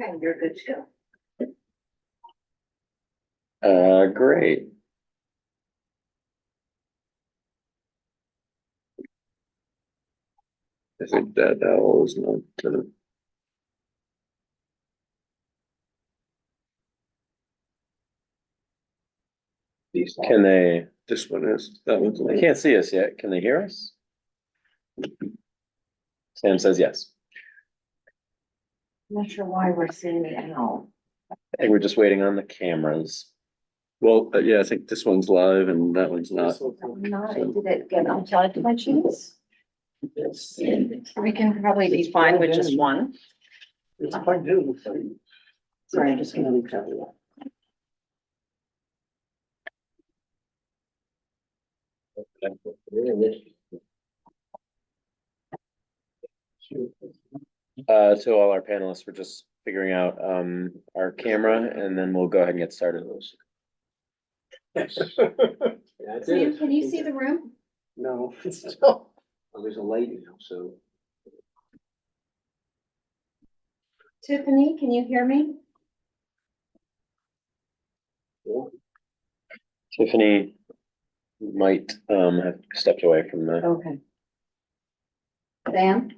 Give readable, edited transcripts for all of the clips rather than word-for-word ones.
Okay, you're good to go. Great. I think that owl is not gonna. Can they, this one is, that one's. They can't see us yet. Can they hear us? Sam says yes. I'm not sure why we're seeing the owl. I think we're just waiting on the cameras. Well, yeah, I think this one's live and that one's not. Not, did it get on teleconnections? We can probably be fine with just one. It's quite new. Sorry, I'm just gonna leave that. To all our panelists, we're just figuring out, our camera and then we'll go ahead and get started. Sam, can you see the room? No, it's still, well, there's a light now, so. Tiffany, can you hear me? Tiffany might, have stepped away from the. Okay. Sam?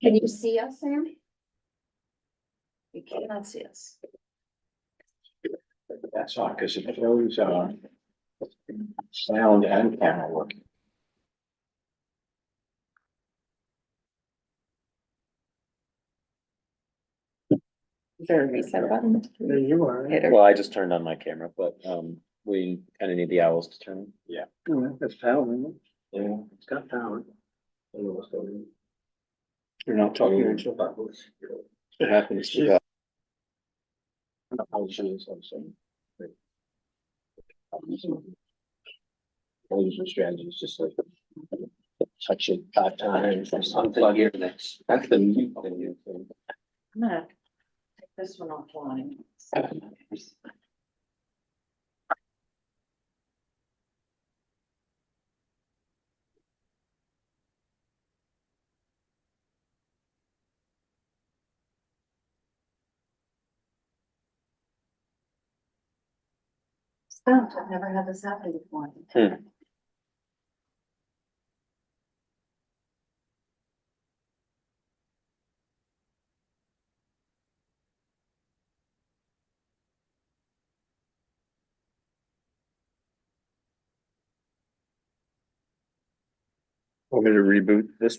Can you see us, Sam? You cannot see us. That's all, because it shows, sound and camera working. Is there a reset button? There you are. Hit her. Well, I just turned on my camera, but, we kind of need the owls to turn. Yeah, that's power, isn't it? Yeah, it's got power. I don't know what's going on. You're not talking into a bubble. It happens to that. Usual strategy is just like touch it 5 times, unplug your next. That's the new thing. I'm gonna take this one offline. Stumped, I've never had this happen before. Want me to reboot this?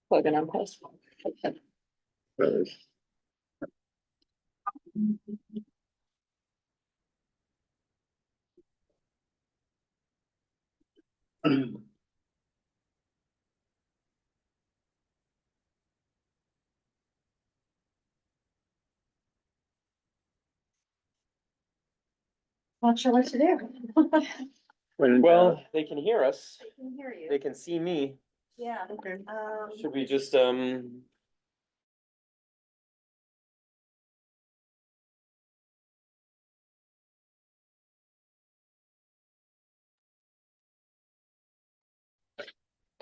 Plug in on post. Not sure what to do. Well, they can hear us. I can hear They you. can see me. Yeah. Should we just,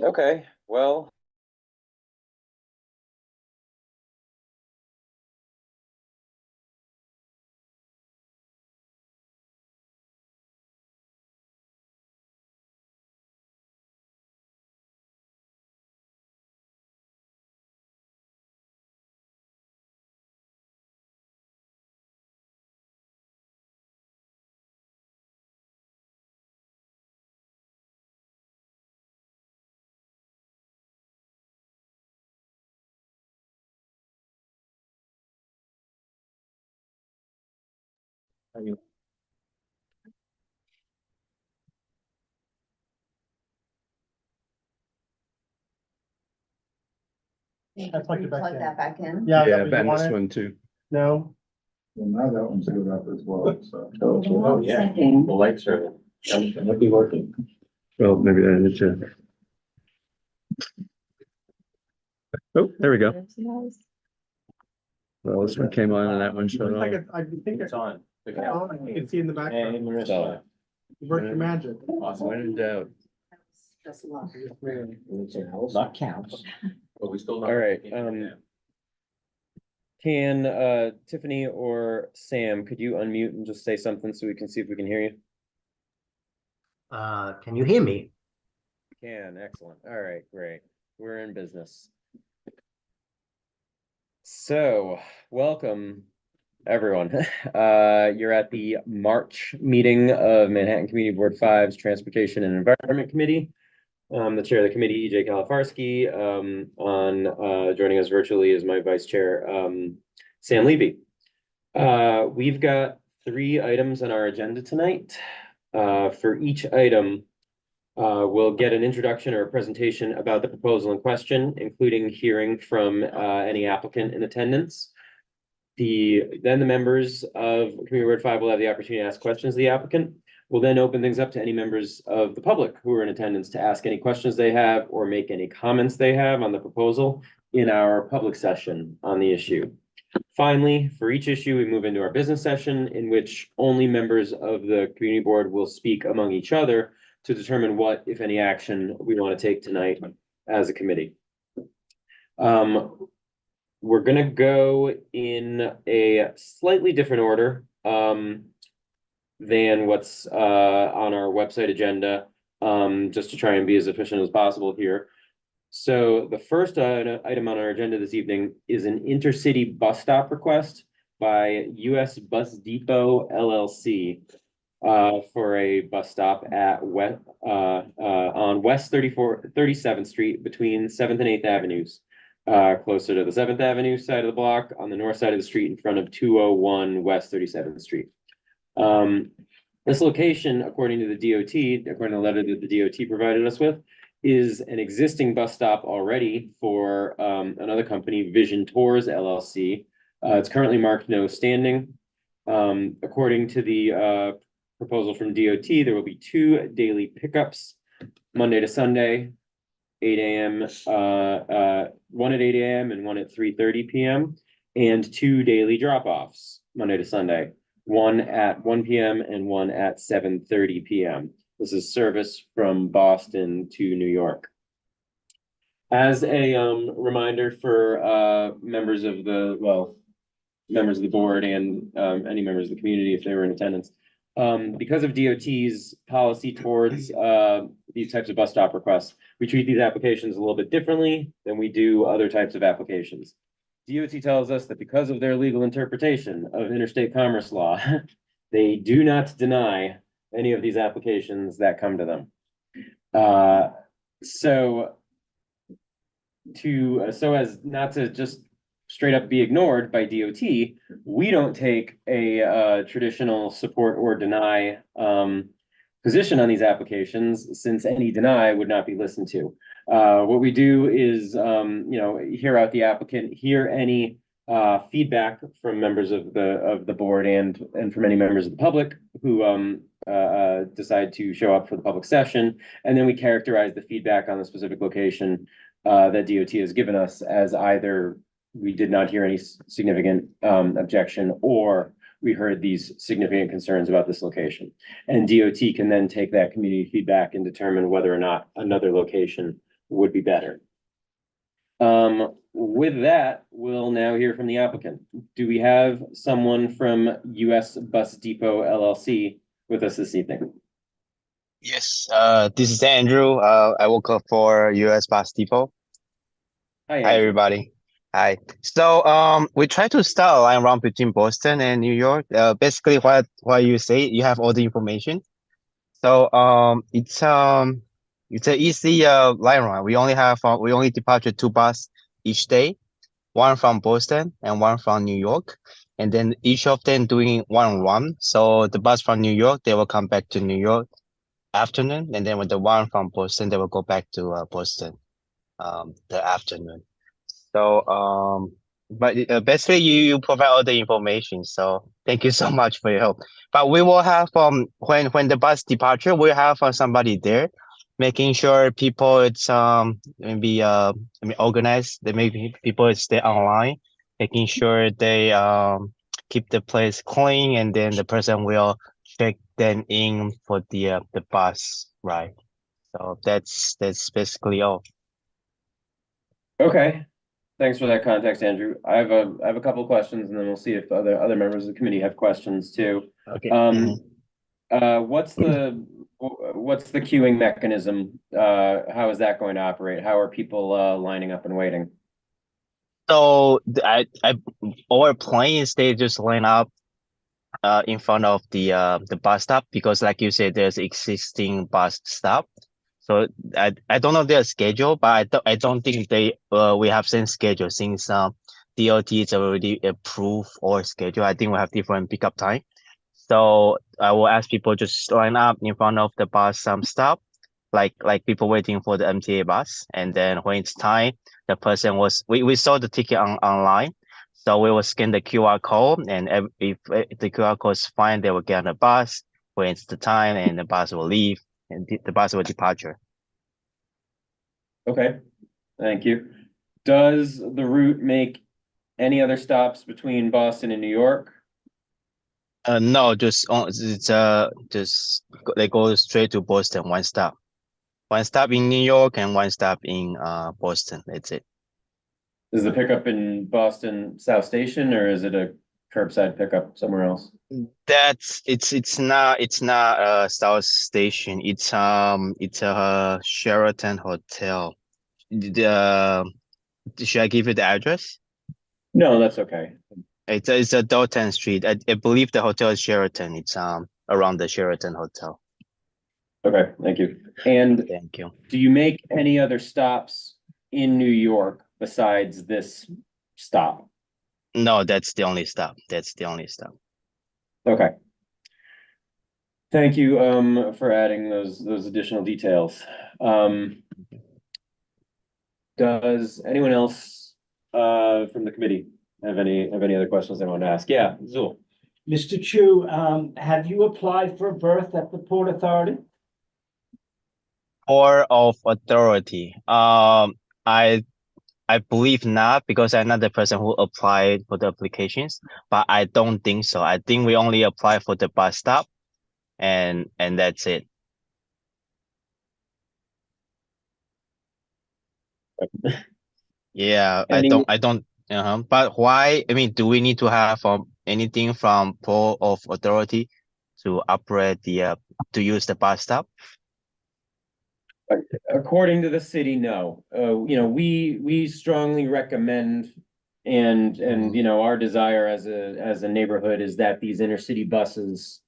okay, well. I'd like it back Plug in. that back in. Yeah, Yeah, that Ben, one this you want one it? too. No. Well, now that one's good up as well, so. Oh, yeah. Second. The lights are, might be working. Well, maybe I need to. Oh, there we go. Well, this one came on and that one shut off. I think It's on. You can see in the Hey, background. Marissa. So- Work your magic. When in doubt. That's a lot. That counts. But we still. All right, can Tiffany or Sam, could you unmute and just say something so we can see if we can hear you? Can you hear me? Can, excellent. All right, great. We're in business. So, welcome, everyone. You're at the March meeting of Manhattan Community Board 5's Transportation and Environment Committee. The chair of the committee, EJ Kalifarsky. Joining us virtually is my vice chair, Sam Levy. We've got 3 items on our agenda tonight. For each item, we'll get an introduction or a presentation about the proposal in question, including hearing from any applicant in attendance. Then the members of Community Board 5 will have the opportunity to ask questions of the applicant. We'll then open things up to any members of the public who are in attendance to ask any questions they have or make any comments they have on the proposal in our public session on the issue. Finally, for each issue, we move into our business session in which only members of the community board will speak among each other to determine what, if any, action we want to take tonight as a committee. We're gonna go in a slightly different order than what's on our website agenda, just to try and be as efficient as possible here. So the first item on our agenda this evening is an intercity bus stop request by US Bus Depot LLC for a bus stop at on West 37th Street between 7th and 8th Avenues, closer to the 7th Avenue side of the block on the north side of the street in front of 201 West 37th Street. This location, according to the DOT, according to the letter that the DOT provided us with, is an existing bus stop already for another company, Vision Tours LLC. It's currently marked no standing. According to the proposal from DOT, there will be 2 daily pickups, Monday to Sunday, 8 a.m., one at 8 a.m. and one at 3:30 p.m., and 2 daily drop-offs, Monday to Sunday, one at 1 p.m. and one at 7:30 p.m. This is service from Boston to New York. As a reminder for members of the board and any members of the community if they were in attendance, because of DOT's policy towards these types of bus stop requests, we treat these applications a little bit differently than we do other types of applications. DOT tells us that because of their legal interpretation of interstate commerce law, they do not deny any of these applications that come to them. So as not to just straight up be ignored by DOT, we don't take a traditional support or deny position on these applications, since any deny would not be listened to. What we do is, hear out the applicant, hear any feedback from members of the board and from any members of the public who decide to show up for the public session, and then we characterize the feedback on the specific location that DOT has given us as either we did not hear any significant objection, or we heard these significant concerns about this location. And DOT can then take that community feedback and determine whether or not another location would be better. With that, we'll now hear from the applicant. Do we have someone from US Bus Depot LLC with us this evening? Yes, this is Andrew. I work for US Bus Depot. Hi, Hi, everybody. Hi. So we try to start a line run between Boston and New York. Basically what you say, you have all the information. So it's an easy line run. We only departure 2 buses each day, one from Boston and one from New York. And then each of them doing 1 run. So the bus from New York, they will come back to New York afternoon, and then with the one from Boston, they will go back to Boston the afternoon. So but basically you provide all the information, so thank you so much for your help. But we will have when the bus departure, we'll have somebody there making sure people it's maybe organized, they maybe people stay online, making sure they keep the place clean, and then the person will check them in for the bus ride. So that's basically all. Okay, thanks for that context, Andrew. I have a couple of questions, and then we'll see if other members of the committee have questions too. Okay. What's the queuing mechanism? How is that going to operate? How are people lining up and waiting? So our planes, they just line up in front of the bus stop, because like you said, there's existing bus stop. So I don't know their schedule, but I don't think we have same schedule, since DOT is already approved our schedule. I think we have different pickup time. So I will ask people just line up in front of the bus stop, like people waiting for the MTA bus. And then when it's time, the person we saw the ticket online. So we will scan the QR code, and if the QR code is fine, they will get on the bus when it's the time, and the bus will leave, and the bus will departure. Okay, thank you. Does the route make any other stops between Boston and New York? No, just they go straight to Boston, one stop in New York and one stop in Boston. That's it. Is the pickup in Boston South Station, or is it a curbside pickup somewhere else? It's not South Station. It's a Sheraton Hotel. Should I give you the address? No, that's okay. It's a Dalton Street. I believe the hotel is Sheraton. It's around the Sheraton Hotel. Okay, thank you. And Thank you. do you make any other stops in New York besides this stop? No, that's the only stop. Okay. Thank you for adding those additional details. Does anyone else from the committee have any other questions they want to ask? Yeah, Zul. Mr. Chu, have you applied for a berth at the Port Authority? Port of Authority. I believe not, because I'm not the person who applied for the applications, but I don't think so. I think we only apply for the bus stop, and that's it. Yeah, I don't. But why? I mean, do we need to have anything from Port of Authority to operate to use the bus stop? According to the city, no. We strongly recommend, and our desire as a neighborhood is that these intercity buses,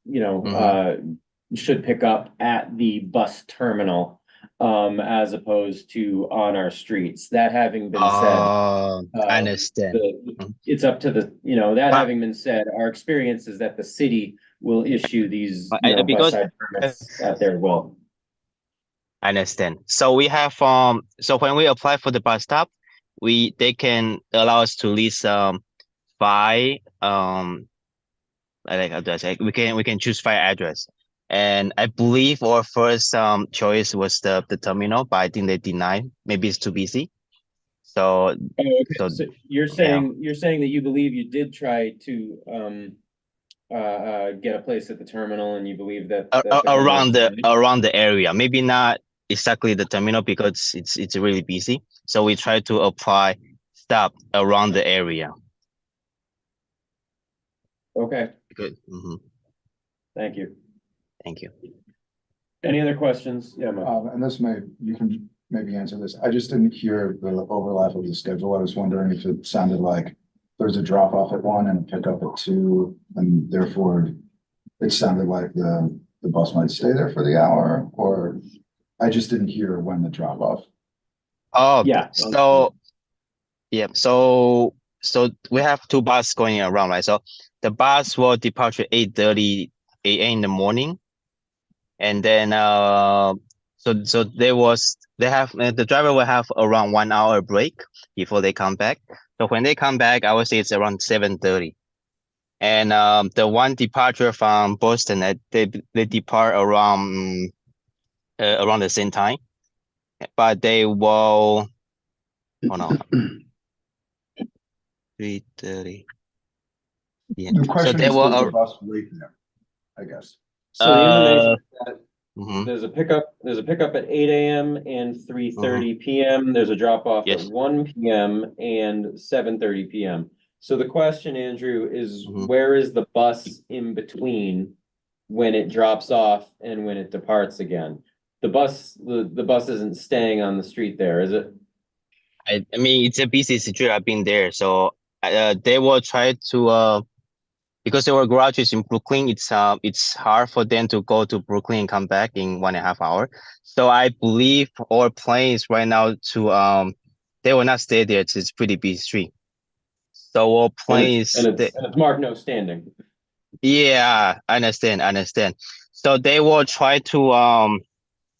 should pick up at the bus terminal, as opposed to on our streets. That having been said, I understand. it's up to that having been said, our experience is that the city will issue these bus side permits at their will. I understand. So we have so when we apply for the bus stop, they can allow us to list 5 like how do I say, we can choose 5 address. And I believe our first choice was the terminal, but I think they denied. Maybe it's too busy. So So you're saying that you believe you did try to get a place at the terminal, and you believe that around the area, maybe not exactly the terminal, because it's really busy. So we try to apply stop around the area. Okay, Good. thank you. Thank you. Any other questions? Yeah, Mo. And you can maybe answer this. I just didn't hear the overlap of the schedule. I was wondering if it sounded like there's a drop off at 1 and a pickup at 2, and therefore it sounded like the bus might stay there for the hour, or I just didn't hear when the drop off. Oh, yeah. So we have 2 buses going around, right? So the bus will depart at 8:30 a.m. in the morning, and then the driver will have around 1 hour break before they come back. So when they come back, I would say it's around 7:30. And the one departure from Boston, they depart around the same time, but they will, 3:30. Yeah. The question So they is, will does the bus wait there, I guess. So the information Mhm. There's a pickup at 8 a.m. and 3:30 p.m. There's a drop off at Yes. 1 p.m. and 7:30 p.m. So the question, Andrew, is Mhm. where is the bus in between when it drops off and when it departs again? The bus isn't staying on the street there, is it? I mean, it's a busy situation. I've been there, so they will try to because our garage is in Brooklyn. It's hard for them to go to Brooklyn and come back in 1.5 hours. So I believe our plan is right now to they will not stay there. It's pretty busy street. So our plan is And it's marked no standing. yeah, I understand. So they will try to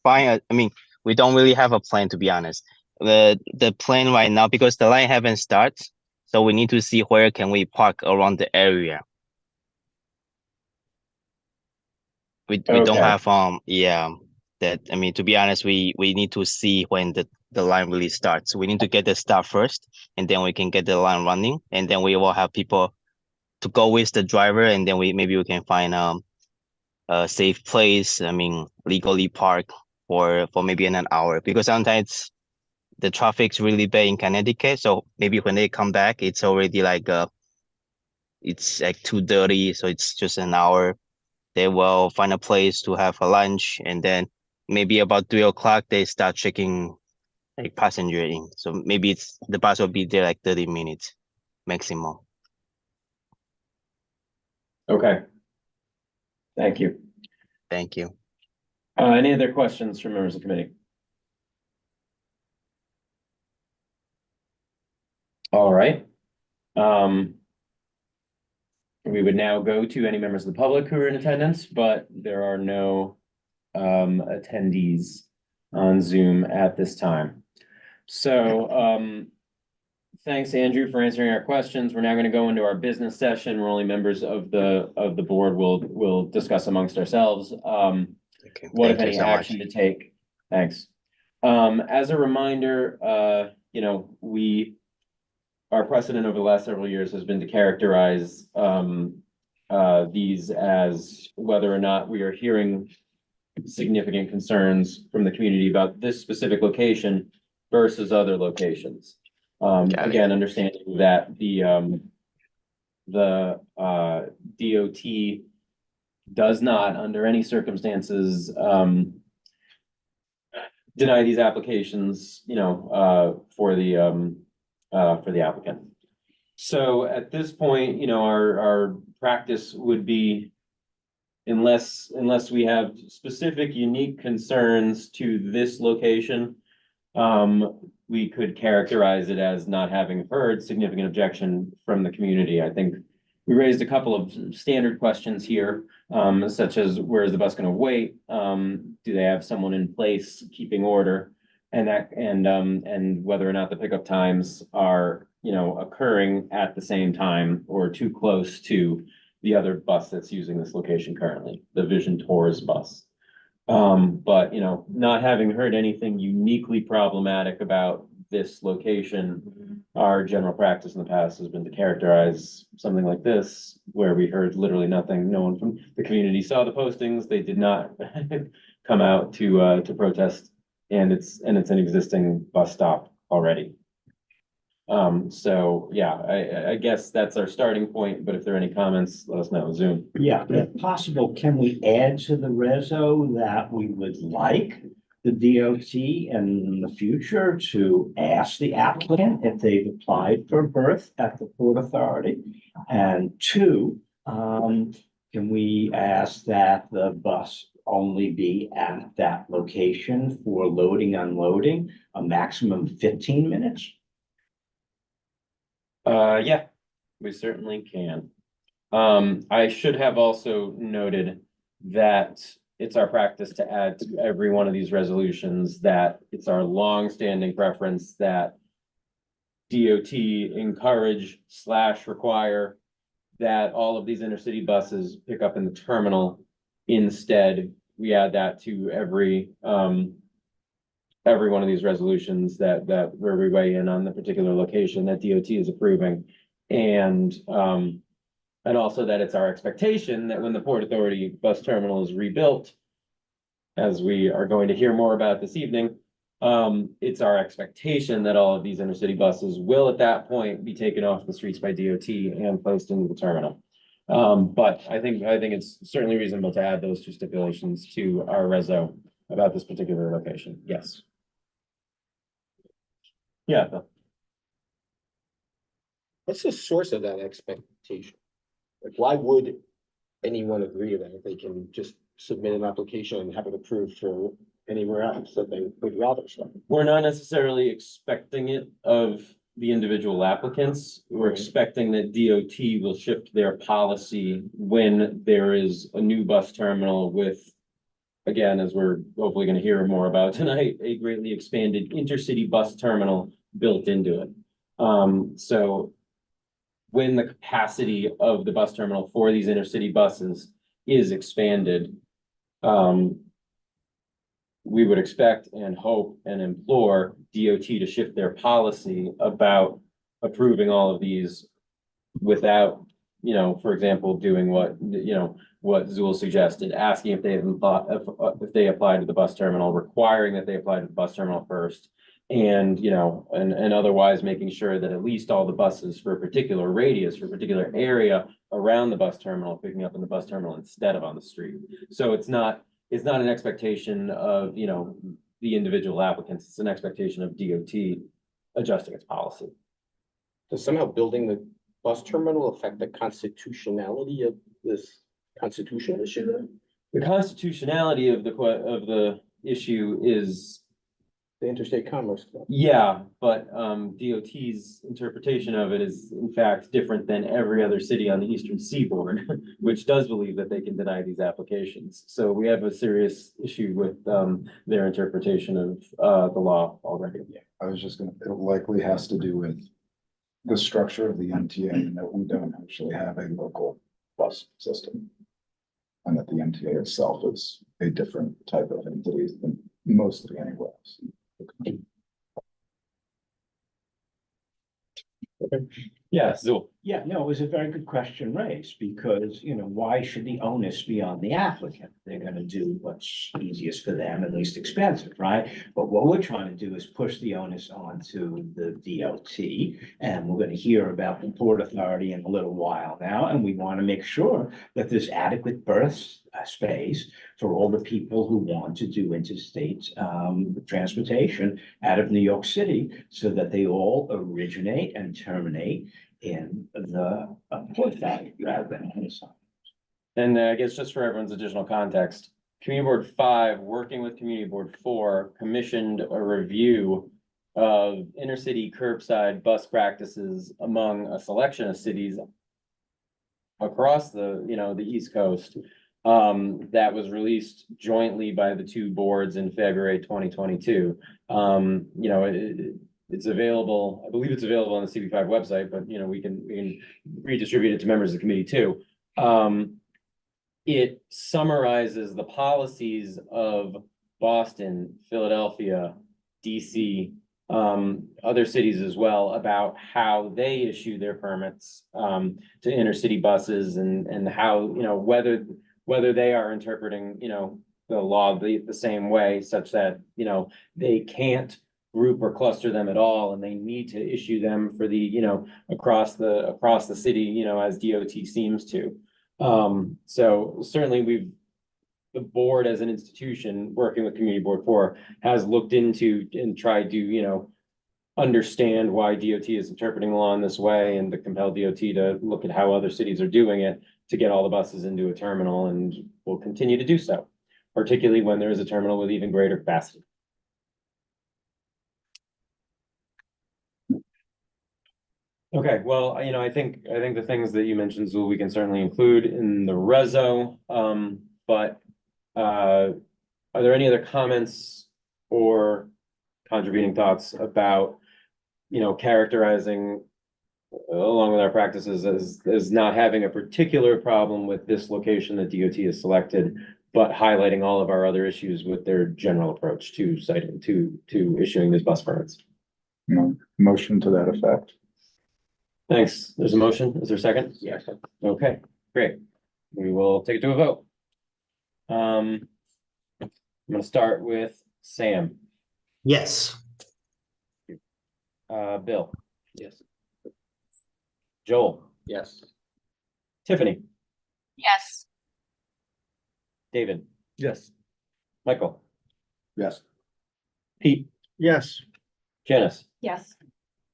find a, I mean, we don't really have a plan to be honest. The plan right now because the line haven't started, so we need to see where can we park around the area. We don't Okay. have yeah that I mean to be honest we need to see when the line really starts. We need to get the start first and then we can get the line running and then we will have people to go with the driver and then we can find a safe place, I mean, legally park for maybe in an hour because sometimes the traffic's really bad in Connecticut. So maybe when they come back, it's already like it's like 2:30, so it's just an hour. They will find a place to have a lunch, and then maybe about 3 o'clock they start checking like passenger in. So maybe it's the bus will be there like 30 minutes maximum. Okay. Thank you. Thank you. Any other questions from members of the committee? All right. We would now go to any members of the public who are in attendance, but there are no attendees on Zoom at this time. So thanks, Andrew, for answering our questions. We're now going to go into our business session where only members of the board will discuss amongst ourselves. Okay. What if Thank you any so much. action to take? Thanks. As a reminder, you know, our precedent over the last several years has been to characterize these as whether or not we are hearing significant concerns from the community about this specific location versus other locations. Got it. Again, understanding that the DOT does not, under any circumstances, deny these applications, you know, for the applicant. So at this point, you know, our practice would be, unless we have specific unique concerns to this location, we could characterize it as not having heard significant objection from the community. I think we raised a couple of standard questions here, such as where is the bus going to wait? Do they have someone in place keeping order? And whether or not the pickup times are, you know, occurring at the same time or too close to the other bus that's using this location currently, the Vision Tours bus. But, you know, not having heard anything uniquely problematic about this location, our general practice in the past has been to characterize something like this, where we heard literally nothing. No one from the community saw the postings. They did not come out to protest, and it's an existing bus stop already. So yeah, I guess that's our starting point, but if there are any comments, let us know. Zoom. Yeah, if possible, can we add to the reso that we would like the DOT in the future to ask the applicant if they've applied for birth at the Port Authority? And two, can we ask that the bus only be at that location for loading, unloading, a maximum of 15 minutes? Yeah, we certainly can. I should have also noted that it's our practice to add to every one of these resolutions that it's our long-standing preference that DOT encourage / require that all of these intercity buses pick up in the terminal. Instead, we add that to every one of these resolutions that where we weigh in on the particular location that DOT is approving. And also that it's our expectation that when the Port Authority bus terminal is rebuilt, as we are going to hear more about this evening, it's our expectation that all of these intercity buses will at that point be taken off the streets by DOT and placed into the terminal. But I think it's certainly reasonable to add those two stipulations to our reso about this particular location. Yes. Yeah, Bill. What's the source of that expectation? Like, why would anyone agree to that if they can just submit an application and have it approved for anywhere else that they would rather start? We're not necessarily expecting it of the individual applicants. We're expecting that DOT will shift their policy when there is a new bus terminal with, again, as we're hopefully gonna hear more about tonight, a greatly expanded intercity bus terminal built into it. So when the capacity of the bus terminal for these intercity buses is expanded, we would expect and hope and implore DOT to shift their policy about approving all of these without, for example, doing what Zool suggested, asking if they have if they apply to the bus terminal, requiring that they apply to the bus terminal first. And, and otherwise making sure that at least all the buses for a particular radius, for a particular area around the bus terminal, picking up in the bus terminal instead of on the street. So it's not an expectation of, the individual applicants. It's an expectation of DOT adjusting its policy. Does somehow building the bus terminal affect the constitutionality of this constitutional issue then? The constitutionality of the issue is, The interstate commerce clause? yeah, but DOT's interpretation of it is in fact different than every other city on the eastern seaboard, which does believe that they can deny these applications. So we have a serious issue with their interpretation of the law already. I was just gonna, it likely has to do with the structure of the MTA and that we don't actually have a local bus system. And that the MTA itself is a different type of entity than mostly anywhere else. Yeah, Zool. Yeah, no, it was a very good question raised because, why should the onus be on the applicant? They're gonna do what's easiest for them and least expensive, right? But what we're trying to do is push the onus onto the DOT. And we're gonna hear about the Port Authority in a little while now, and we want to make sure that there's adequate berth space for all the people who want to do interstate transportation out of New York City so that they all originate and terminate in the Port Authority rather than on the side. And I guess just for everyone's additional context, Community Board 5, working with Community Board 4, commissioned a review of intercity curbside bus practices among a selection of cities across the East Coast. That was released jointly by the two boards in February 2022. It's available, I believe it's available on the CB5 website, but we can redistribute it to members of the committee too. It summarizes the policies of Boston, Philadelphia, DC, other cities as well about how they issue their permits to intercity buses and how, whether they are interpreting, the law the same way such that, they can't group or cluster them at all, and they need to issue them for the, across the city, as DOT seems to. So certainly the board as an institution working with Community Board 4 has looked into and tried to, understand why DOT is interpreting the law in this way and to compel DOT to look at how other cities are doing it to get all the buses into a terminal, and will continue to do so, particularly when there is a terminal with even greater capacity. Okay, well, I think the things that you mentioned, Zool, we can certainly include in the reso. But are there any other comments or contributing thoughts about, characterizing along with our practices as not having a particular problem with this location that DOT has selected, but highlighting all of our other issues with their general approach to citing, to issuing these bus permits? Motion to that effect. Thanks. There's a motion. Is there a second? Yes. Okay, great. We will take it to a vote. gonna start with Sam, Yes. Bill, Yes. Joel, Yes. Tiffany, Yes. David, Yes. Michael, Yes. Pete, Yes. Janice, Yes.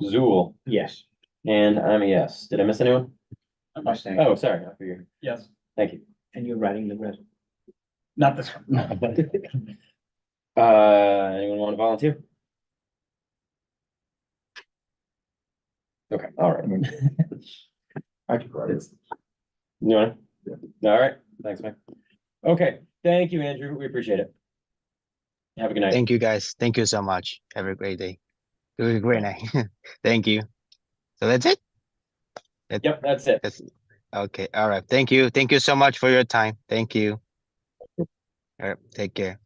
Zool, Yes. and I'm a yes. Did I miss anyone? I'm just saying. Oh, sorry, I figured. Yes. Thank you. And you're writing the rest. Not this one. Anyone want to volunteer? Okay, all right. I could write it. You want to? All right, thanks, Mike. Okay, thank you, Andrew. We appreciate it. Have a good night. Thank you, guys. Thank you so much. Have a great day. Have a great night. Thank you. So that's it? Yep, that's it. That's okay. All right. Thank you. Thank you so much for your time. Thank you. All right. Take care.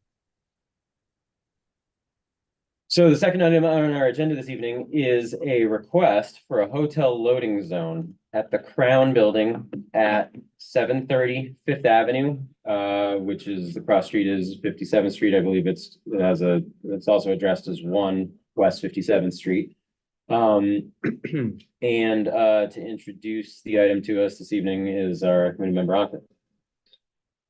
So the second item on our agenda this evening is a request for a hotel loading zone at the Crown Building at 730 Fifth Avenue, which is the cross street is 57th Street. I believe it's also addressed as 1 West 57th Street. And to introduce the item to us this evening is our committee member, Anka.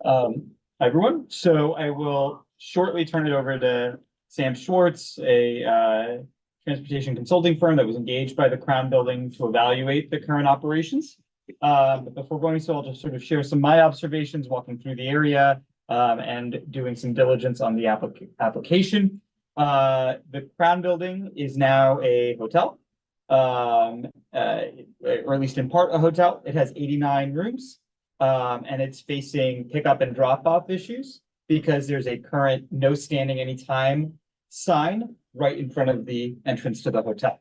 Hi, everyone. So I will shortly turn it over to Sam Schwartz, a transportation consulting firm that was engaged by the Crown Building to evaluate the current operations. But before going, so I'll just sort of share some of my observations walking through the area and doing some diligence on the application. The Crown Building is now a hotel, or at least in part a hotel. It has 89 rooms, and it's facing pickup and drop off issues because there's a current no standing anytime sign right in front of the entrance to the hotel.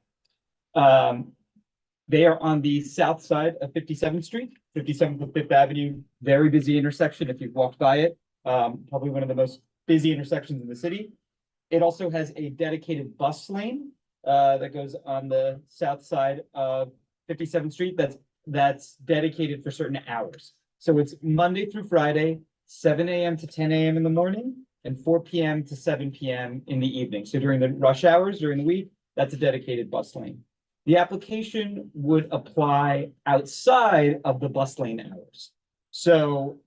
They are on the south side of 57th Street, 57th and 5th Avenue, very busy intersection if you've walked by it. Probably one of the most busy intersections in the city. It also has a dedicated bus lane that goes on the south side of 57th Street that's dedicated for certain hours. So it's Monday through Friday, 7 a.m. to 10 a.m. in the morning and 4 p.m. to 7 p.m. in the evening. So during the rush hours during the week, that's a dedicated bus lane. The application would apply outside of the bus lane hours. So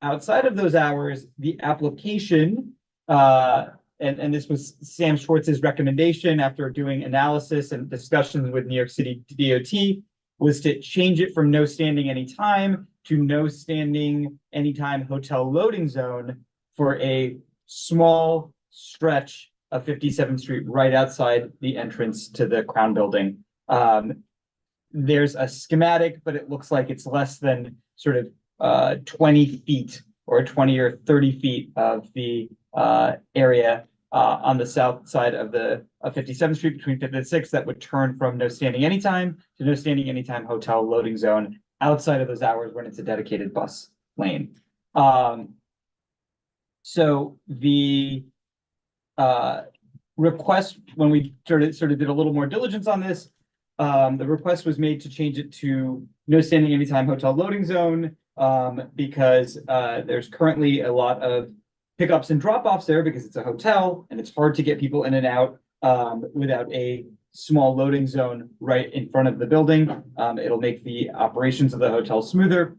outside of those hours, the application, and this was Sam Schwartz's recommendation after doing analysis and discussions with New York City DOT, was to change it from no standing anytime to no standing anytime hotel loading zone for a small stretch of 57th Street right outside the entrance to the Crown Building. There's a schematic, but it looks like it's less than sort of 20 feet or 20 or 30 feet of the area on the south side of 57th Street between 5th and 6th that would turn from no standing anytime to no standing anytime hotel loading zone outside of those hours when it's a dedicated bus lane. So the request, when we sort of did a little more diligence on this, the request was made to change it to no standing anytime hotel loading zone because there's currently a lot of pickups and drop-offs there because it's a hotel and it's hard to get people in and out without a small loading zone right in front of the building. It'll make the operations of the hotel smoother.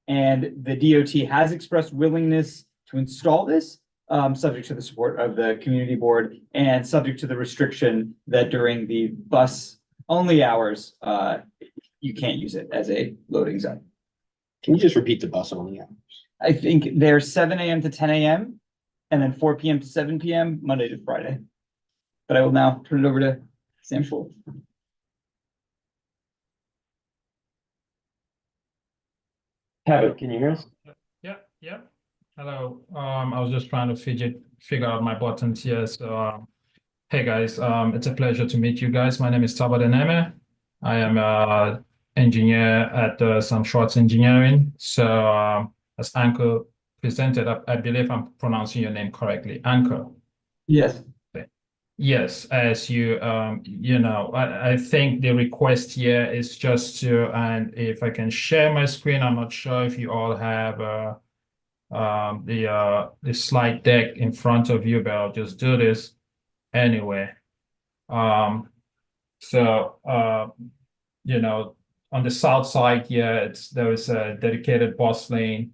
And the DOT has expressed willingness to install this, subject to the support of the community board and subject to the restriction that during the bus only hours, you can't use it as a loading zone. Can you just repeat the bus only hours? I think they're 7 a.m. to 10 a.m. and then 4 p.m. to 7 p.m. Monday to Friday. But I will now turn it over to Sam Schwartz. Kevin, can you hear us? Yeah. Hello. I was just trying to figure out my buttons here. So, hey guys, it's a pleasure to meet you guys. My name is Tabade Neme. I am an engineer at Sam Schwartz Engineering. So, as Anchor presented, I believe I'm pronouncing your name correctly. Anchor. Yes. Yes, as I think the request here is just to, and if I can share my screen, I'm not sure if you all have the slide deck in front of you, but I'll just do this anyway. You know, on the south side here, there is a dedicated bus lane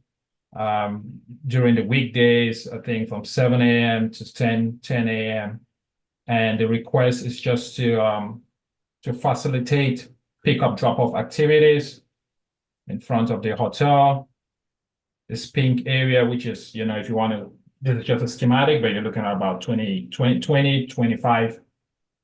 during the weekdays, I think from 7 a.m. to 10 a.m. And the request is just to facilitate pickup drop-off activities in front of the hotel. This pink area, which is, you know, if you want to, this is just a schematic, but you're looking at about 25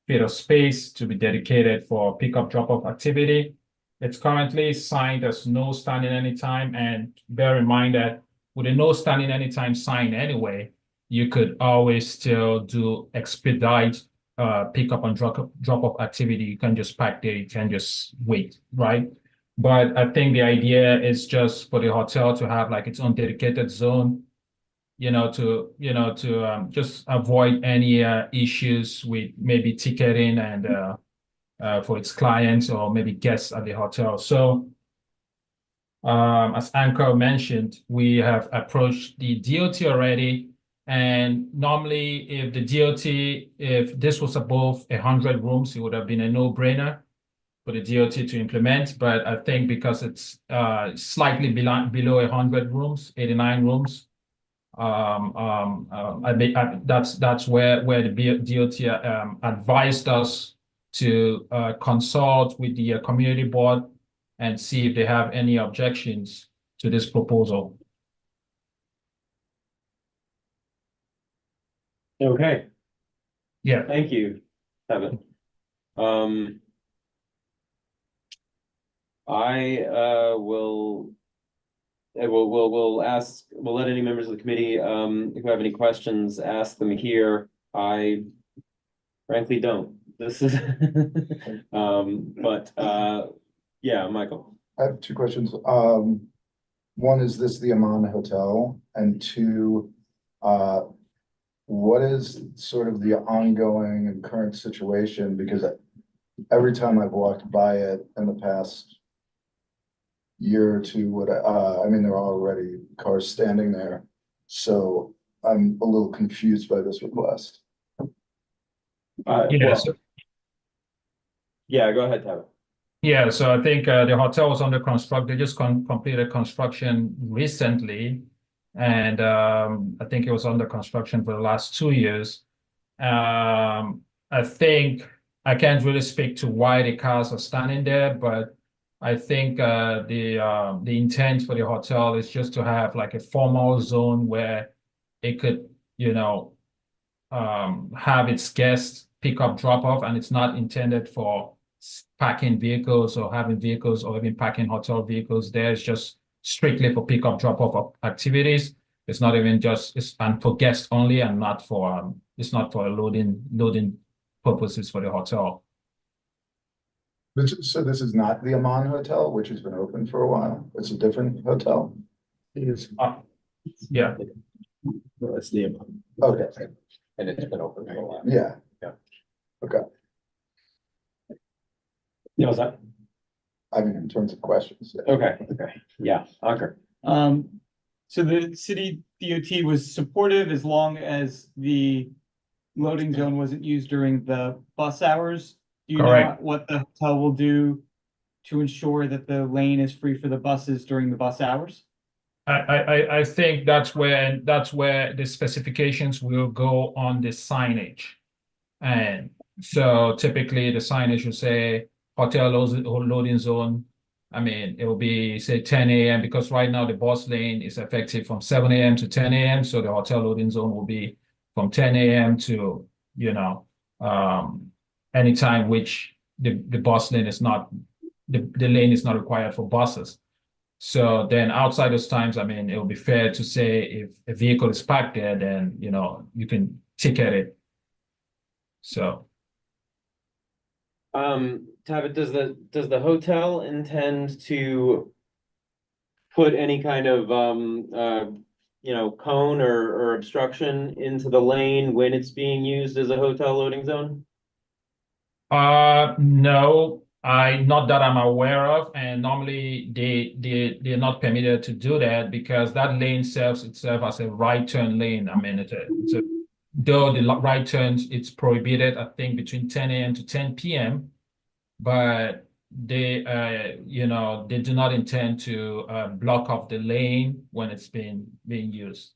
feet of space to be dedicated for pickup drop-off activity. It's currently signed as no standing anytime, and bear in mind that with a no standing anytime sign anyway, you could always still do expedite pickup and drop-off activity. You can just park there, you can just wait, right? But I think the idea is just for the hotel to have like its own dedicated zone, to just avoid any issues with maybe ticketing and for its clients or maybe guests at the hotel. So as Anchor mentioned, we have approached the DOT already. And normally if this was above 100 rooms, it would have been a no-brainer for the DOT to implement. But I think because it's slightly below 100 rooms, 89 rooms, that's where the DOT advised us to consult with the community board and see if they have any objections to this proposal. Okay, Yeah. thank you, Kevin. We'll let any members of the committee who have any questions ask them here. I frankly don't. This is yeah, Michael. I have two questions. One, is this the Aman Hotel? And two, what is sort of the ongoing and current situation? Because every time I've walked by it in the past year or two, there are already cars standing there. So I'm a little confused by this request. Yeah, go ahead, Tyler. Yeah, so I think the hotel was under construction. They just completed construction recently, and I think it was under construction for the last 2 years. I think I can't really speak to why the cars are standing there, but I think the intent for the hotel is just to have like a formal zone where it could, have its guests pick up, drop off, and it's not intended for parking vehicles or having vehicles or even parking hotel vehicles there. It's just strictly for pick up, drop off activities. It's not even and for guests only, and not for it's not for loading purposes for the hotel. So this is not the Aman Hotel, which has been open for a while. It's a different hotel. It is. Yeah. No, it's the amount. Okay, And it's been open for a while. yeah. Yeah. Okay, Yeah, was that? I mean, in terms of questions. Yeah. Okay, yeah, Anchor. So the city DOT was supportive as long as the loading zone wasn't used during the bus hours. Do you know Correct. what the hotel will do to ensure that the lane is free for the buses during the bus hours? I think that's where the specifications will go on the signage. And so typically the signage will say hotel loading zone. I mean, it will be say 10 a.m. because right now the bus lane is effective from 7 a.m. to 10 a.m. So the hotel loading zone will be from 10 a.m. to, anytime which the bus lane is not, the lane is not required for buses. So then outside those times, I mean, it will be fair to say if a vehicle is parked there, then, you can ticket it. So. Tabit, does the hotel intend to put any kind of, cone or obstruction into the lane when it's being used as a hotel loading zone? No, Not that I'm aware of, and normally they're not permitted to do that because that lane serves itself as a right turn lane. I mean, though the right turns, it's prohibited, I think, between 10 a.m. to 10 p.m. But they, they do not intend to block off the lane when it's being used.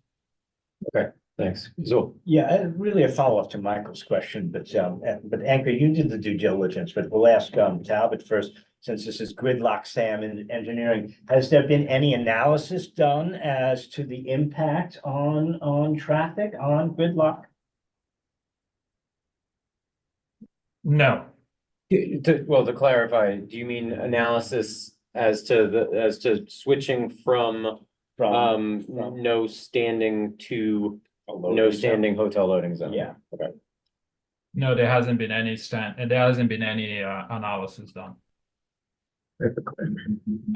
Thanks. So, Yeah, really a follow-up to Michael's question, but Anchor, you did the due diligence, but we'll ask Talbot first, since this is Gridlock Sam in engineering. Has there been any analysis done as to the impact on traffic on gridlock? No. well, to clarify, do you mean analysis as to switching from From no standing to a loading no zone? standing hotel loading zone? Yeah. No, there hasn't been any analysis done.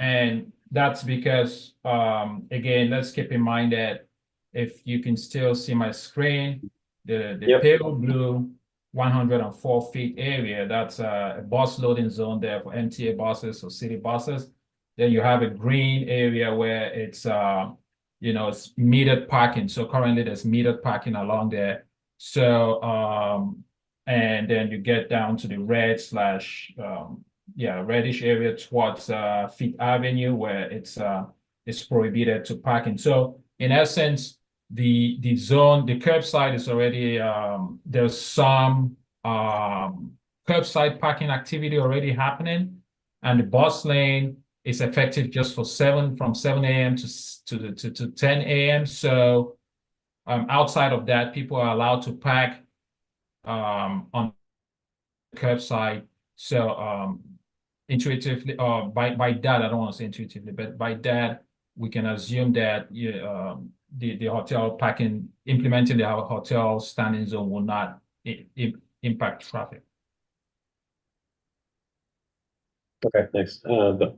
And that's because, again, let's keep in mind that if you can still see my screen, the Yep. pale blue 104 feet area, that's a bus loading zone there for MTA buses or city buses. Then you have a green area where it's, it's metered parking. So currently there's metered parking along there. So, and then you get down to the reddish area towards Fifth Avenue where it's prohibited to parking. So in essence, the zone, the curbside is already there's some curbside parking activity already happening, and the bus lane is effective just for from 7 a.m. to 10 a.m. So outside of that, people are allowed to park on the curbside. So intuitively, or by that, I don't want to say intuitively, but by that, we can assume that the hotel parking, implementing the hotel standing zone will not impact traffic. Okay, thanks. But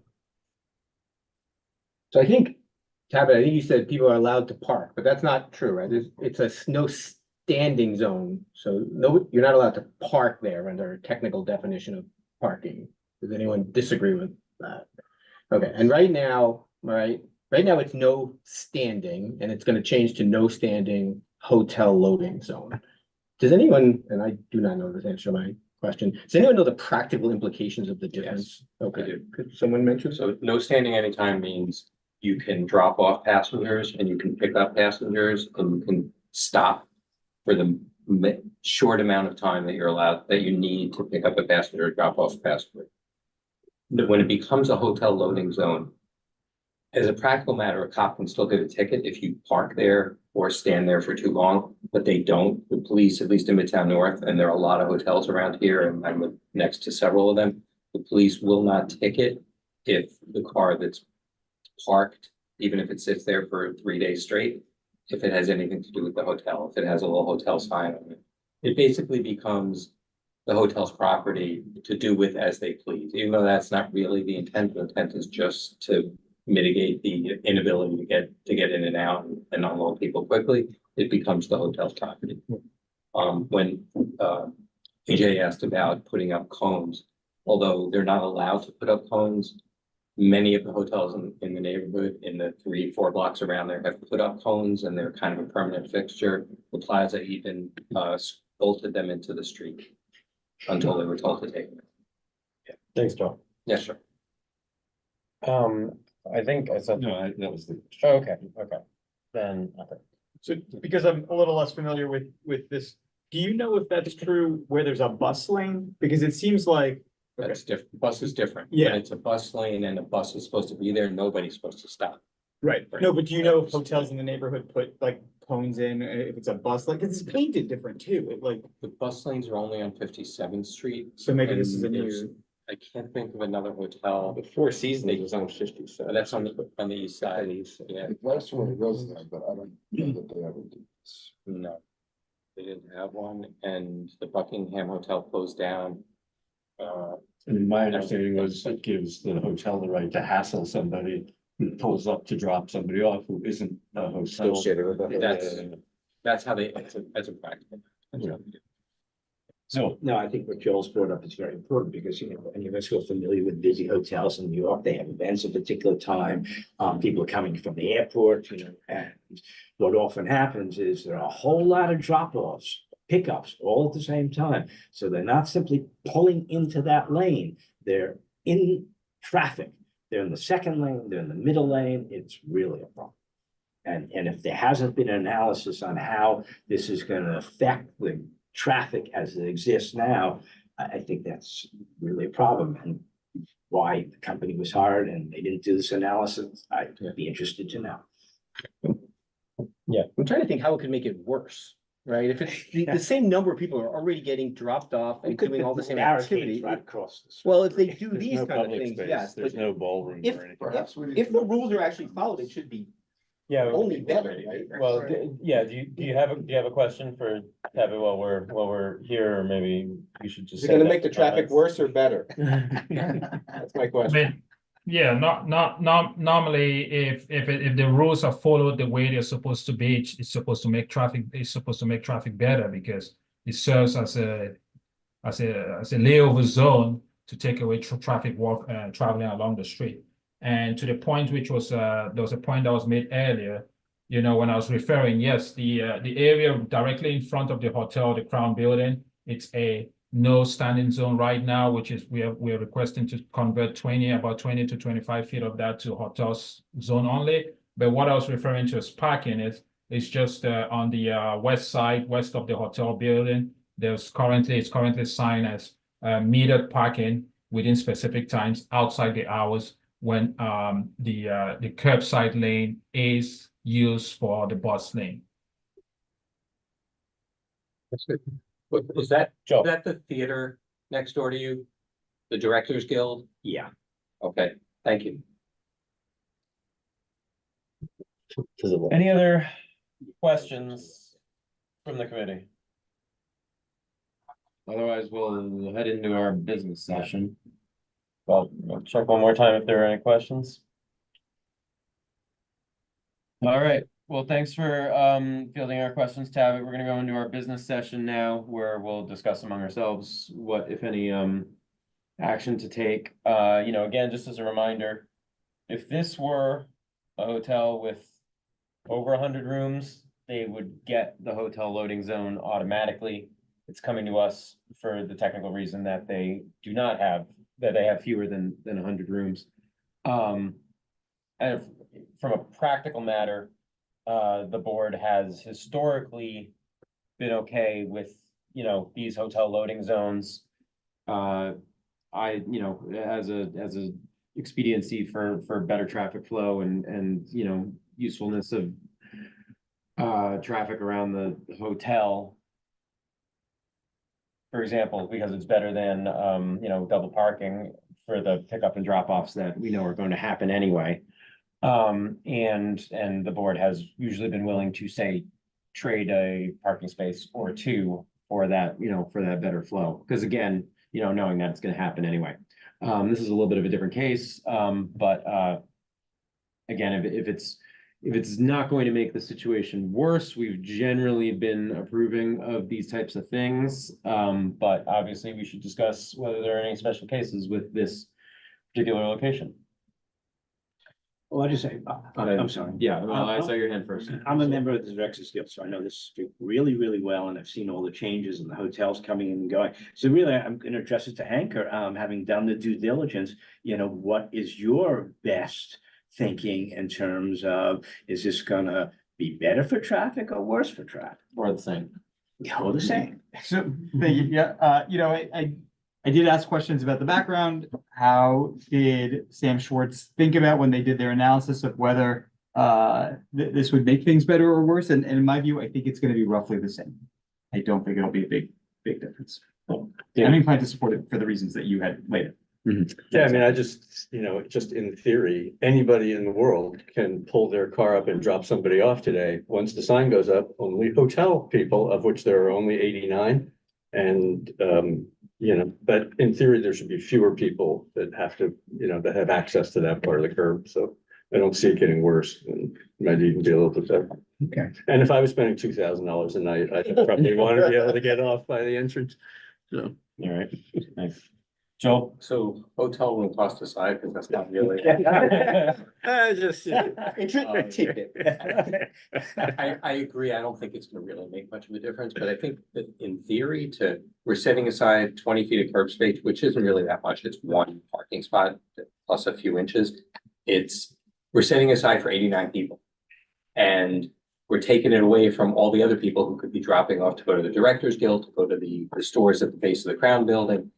So I think, Tabitha, I think you said people are allowed to park, but that's not true, right? It's a no standing zone. So no, you're not allowed to park there under a technical definition of parking. Does anyone disagree with that? Okay, and right now it's no standing, and it's gonna change to no standing hotel loading zone. Does anyone, and I do not know this answer to my question, does anyone know the practical implications of the difference? Okay, could someone mention? So no standing anytime means you can drop off passengers and you can pick up passengers and you can stop for the short amount of time that you're allowed, that you need to pick up a passenger, drop off a passenger. When it becomes a hotel loading zone, as a practical matter, a cop can still get a ticket if you park there or stand there for too long, but they don't. The police, at least in Midtown North, and there are a lot of hotels around here, and I'm next to several of them, the police will not ticket if the car that's parked, even if it sits there for 3 days straight, if it has anything to do with the hotel, if it has a little hotel sign on it. It basically becomes the hotel's property to do with as they please, even though that's not really the intent. The intent is just to mitigate the inability to get in and out and unload people quickly. It becomes the hotel's property. When AJ asked about putting up cones, although they're not allowed to put up cones, many of the hotels in the neighborhood, in the 3-4 blocks around there, have put up cones, and they're kind of a permanent fixture. The Plaza even bolted them into the street until they were told to take them. thanks, Joel. Yes, sir. I think I said. No, that was the. Okay, then, okay. So because I'm a little less familiar with this, do you know if that's true where there's a bus lane? Because it seems like. That's different. Bus is different. Yeah. When it's a bus lane and the bus is supposed to be there, nobody's supposed to stop. Right. No, but do you know if hotels in the neighborhood put like cones in, if it's a bus, like it's painted different too, it like, The bus lanes are only on 57th Street. so maybe this is a And there's- new. I can't think of another hotel. The Four Seasons was on 57. That's on the east side. Yeah, Last one goes there, but I don't know that they ever do this. no. They didn't have one, and the Buckingham Hotel closed down. And my understanding was it gives the hotel the right to hassle somebody who pulls up to drop somebody off who isn't a hotel. Associated with that. That's how they, as a practical. That's how they do. So, no, I think what Joel's brought up is very important because, you know, any of us who are familiar with busy hotels in New York, they have events at a particular time. People are coming from the airport, you know, and what often happens is there are a whole lot of drop-offs, pickups all at the same time. So they're not simply pulling into that lane, they're in traffic. They're in the second lane, they're in the middle lane, it's really a problem. And if there hasn't been an analysis on how this is gonna affect the traffic as it exists now, I think that's really a problem and why the company was hired and they didn't do this analysis, I'd be interested to know. I'm trying to think how it could make it worse, right? If it's the same number of people are already getting dropped off and doing all the same activity. Right across the street. Well, if they do There's these no kind of public things, space, yes, there's but no ballroom if- or anything. Perhaps we. if the rules are actually followed, it should be Yeah. only better, right? Well, yeah, do you have a question for Kevin while we're here, or maybe you should just. Is it gonna make the traffic worse or better? That's my I question. mean, yeah, not normally if the rules are followed the way they're supposed to be, it's supposed to make traffic better because it serves as a layover zone to take away traffic traveling along the street. And to the point which was there was a point that was made earlier, you know, when I was referring, yes, the area directly in front of the hotel, the Crown Building, it's a no standing zone right now, which is we are requesting to convert about 20 to 25 feet of that to hotels zone only. But what I was referring to as parking is just on the west side, west of the hotel building. It's currently signed as metered parking within specific times outside the hours when the curbside lane is used for the bus lane. Was that the theater next door to you? The Directors Guild? Yeah. Okay, thank you. Any other questions from the committee? Otherwise, we'll head into our business session. Well, I'll check one more time if there are any questions. All right, well, thanks for fielding our questions, Tabit. We're gonna go into our business session now where we'll discuss among ourselves what, if any, action to take. You know, again, just as a reminder, if this were a hotel with over 100 rooms, they would get the hotel loading zone automatically. It's coming to us for the technical reason that they have fewer than 100 rooms. And from a practical matter, the board has historically been okay with, you know, these hotel loading zones. As a expediency for better traffic flow and you know, usefulness of traffic around the hotel. For example, because it's better than you know, double parking for the pickup and drop offs that we know are going to happen anyway. And the board has usually been willing to say trade a parking space or two for that, you know, for that better flow. Because again, you know, knowing that it's going to happen anyway. This is a little bit of a different case, but again, if it's not going to make the situation worse, we've generally been approving of these types of things. But obviously we should discuss whether there are any special cases with this particular location. Well, I just say, I'm sorry. Yeah, well, I saw your hand first. I'm a member of the Directors Guild, so I know this street really, really well, and I've seen all the changes and the hotels coming in and going. So really, I'm gonna address it to Anchor, having done the due diligence, you know, what is your best thinking in terms of, is this gonna be better for traffic or worse for traffic? Or the same. Or the same? So, thank you. Yeah, you know, I did ask questions about the background. How did Sam Schwartz think about when they did their analysis of whether this would make things better or worse? And in my view, I think it's gonna be roughly the same. I don't think it'll be a big difference. Yeah. I'm inclined to support it for the reasons that you had laid. Yeah, I mean, I just, you know, just in theory, anybody in the world can pull their car up and drop somebody off today. Once the sign goes up, only hotel people, of which there are only 89. And, you know, but in theory, there should be fewer people that have to, you know, that have access to that part of the curb. So I don't see it getting worse, and might even be a little bit better. Okay. And if I was spending $2,000 a night, I probably want to be able to get off by the entrance. So. All right, nice. Joel? So hotel room cost aside, because that's not really. Just. I agree. I don't think it's gonna really make much of a difference, but I think that in theory we're setting aside 20 feet of curb space, which isn't really that much. It's one parking spot plus a few inches. We're setting aside for 89 people. And we're taking it away from all the other people who could be dropping off to go to the Directors Guild, to go to the stores at the base of the Crown Building.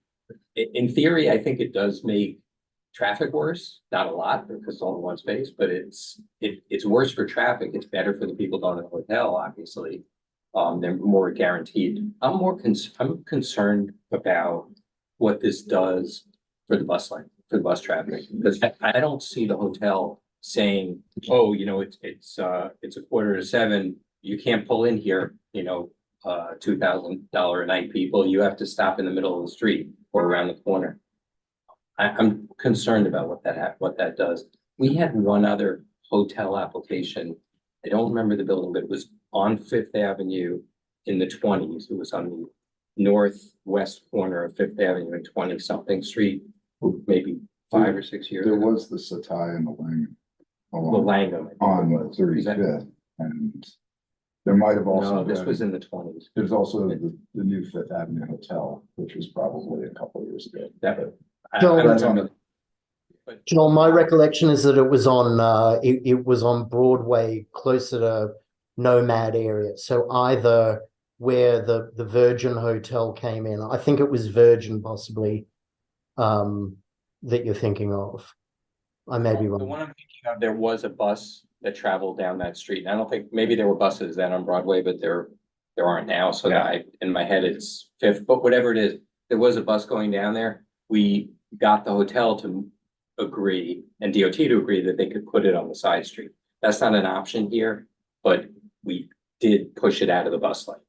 In theory, I think it does make traffic worse, not a lot because it's only one space, but it's worse for traffic. It's better for the people going to the hotel, obviously. They're more guaranteed. I'm concerned about what this does for the bus line, for the bus traffic, because I don't see the hotel saying, oh, it's a 6:45. You can't pull in here, $2,000 a night people. You have to stop in the middle of the street or around the corner. I'm concerned about what that does. We had one other hotel application. I don't remember the building, but it was on Fifth Avenue in the 20s. It was on the northwest corner of Fifth Avenue and 20-something street, maybe 5 or 6 years There ago. was the Satai and the Langham. The Langham. I think it On was. 35th, and there might have also No, this been- was in the 20s. There's also the new Fifth Avenue Hotel, which was probably a couple of years ago. I Joel, don't That's on remember. Joel, my recollection is that it was on it was on Broadway, closer to Nomad area. So either where the Virgin Hotel came in, I think it was Virgin possibly, that you're thinking of. I may be The wrong. one I'm thinking of, there was a bus that traveled down that street. And I don't think, maybe there were buses then on Broadway, but there aren't now. So in my head, it's Fifth, but whatever it is, there was a bus going down there. We got the hotel to agree and DOT to agree that they could put it on the side street. That's not an option here, but we did push it out of the bus lane.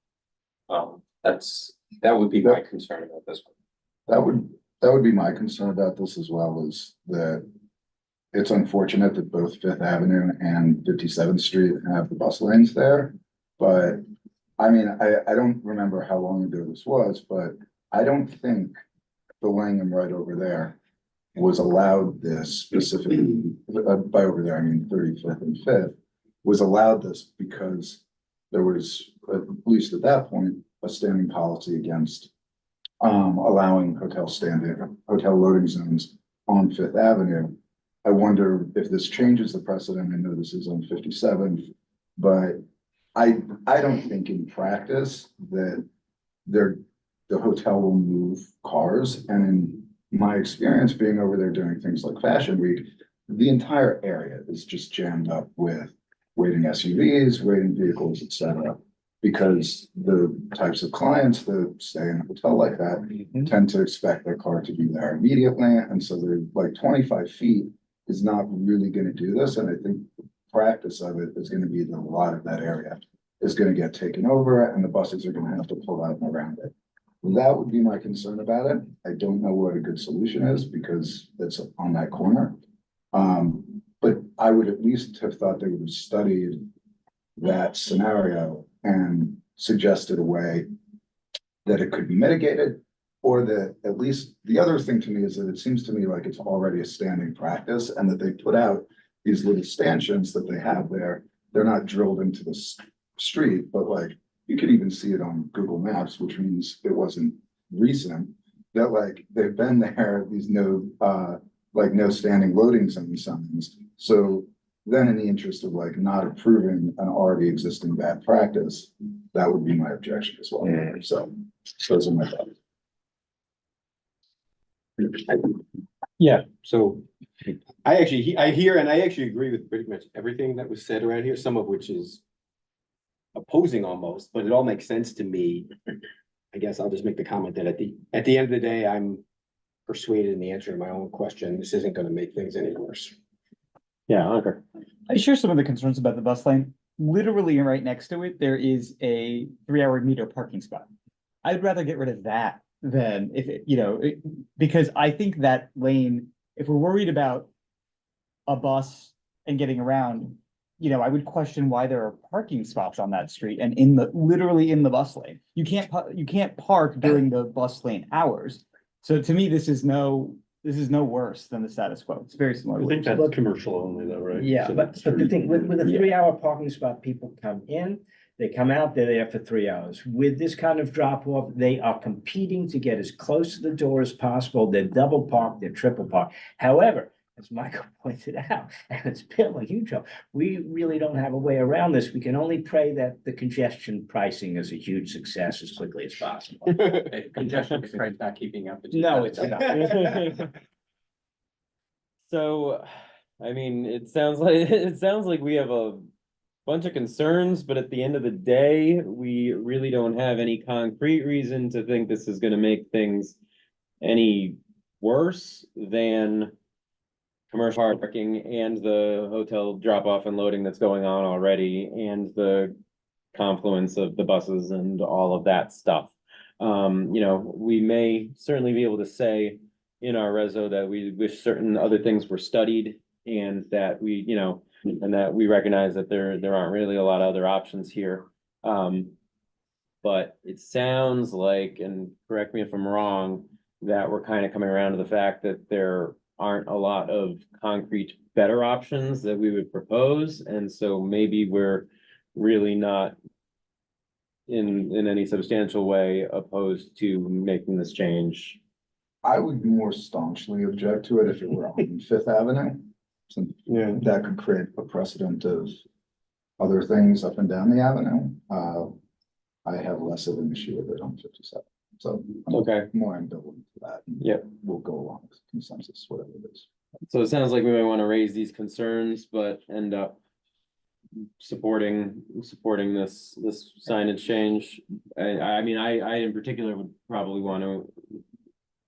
That would be my concern about this one. That would be my concern about this as well, is that it's unfortunate that both Fifth Avenue and 57th Street have the bus lanes there. But I mean, I don't remember how long ago this was, but I don't think the Langham right over there was allowed this specifically, by over there, I mean 35th and 5th, was allowed this because there was, at least at that point, a standing policy against allowing hotel loading zones on Fifth Avenue. I wonder if this changes the precedent. I know this is on 57th, but I don't think in practice that the hotel will move cars. And in my experience being over there doing things like Fashion Week, the entire area is just jammed up with waiting SUVs, waiting vehicles, etc. Because the types of clients that stay in a hotel like that tend to expect their car to be there immediately. And so they're like 25 feet is not really going to do this. And I think the practice of it is going to be that a lot of that area is going to get taken over and the buses are going to have to pull out and around it. That would be my concern about it. I don't know what a good solution is because it's on that corner. But I would at least have thought they would have studied that scenario and suggested a way that it could be mitigated, or that at least the other thing to me is that it seems to me like it's already a standing practice and that they put out these little stanchions that they have there. They're not drilled into the street, but like you could even see it on Google Maps, which means it wasn't recent, that like they've been there, these no standing loading zone signs. So then in the interest of like not approving an already existing bad practice, that would be my objection as well. So those are my thoughts. Yeah, so I hear and I actually agree with pretty much everything that was said around here, some of which is opposing almost, but it all makes sense to me. I guess I'll just make the comment that at the end of the day, I'm persuaded in the answer to my own question. This isn't going to make things any worse. Yeah, okay. I share some of the concerns about the bus lane. Literally right next to it, there is a 3-hour meter parking spot. I'd rather get rid of that than because I think that lane, if we're worried about a bus and getting around, you know, I would question why there are parking spots on that street and literally in the bus lane. You can't park during the bus lane hours. So to me, this is no worse than the status quo. It's very similar. I think that's commercial only though, right? Yeah, So but that's the thing, with a Yeah. 3 hour parking spot, people come in, they come out, they're there for 3 hours. With this kind of drop off, they are competing to get as close to the door as possible. They're double parked, they're triple parked. However, as Michael pointed out, and it's Bill and you, Joe, we really don't have a way around this. We can only pray that the congestion pricing is a huge success as quickly as possible. Congestion is not keeping up. No, it's not. So, I mean, it sounds like we have a bunch of concerns, but at the end of the day, we really don't have any concrete reason to think this is gonna make things any worse than commercial parking and the hotel drop-off and loading that's going on already, and the confluence of the buses and all of that stuff. You know, we may certainly be able to say in our reso that we wish certain other things were studied, and that we, you know, and that we recognize that there aren't really a lot of other options here. But it sounds like, and correct me if I'm wrong, that we're kind of coming around to the fact that there aren't a lot of concrete better options that we would propose, and so maybe we're really not in any substantial way opposed to making this change. I would more staunchly object to it if it were on Fifth Avenue. Since that could create a precedent of other things up and down the avenue. I have less of an issue with it on 57. So I'm Okay. more ambivalent to that. Yep. We'll go along with consensus, whatever it is. So it sounds like we might want to raise these concerns, but end up supporting this signage change. I mean, I in particular would probably want to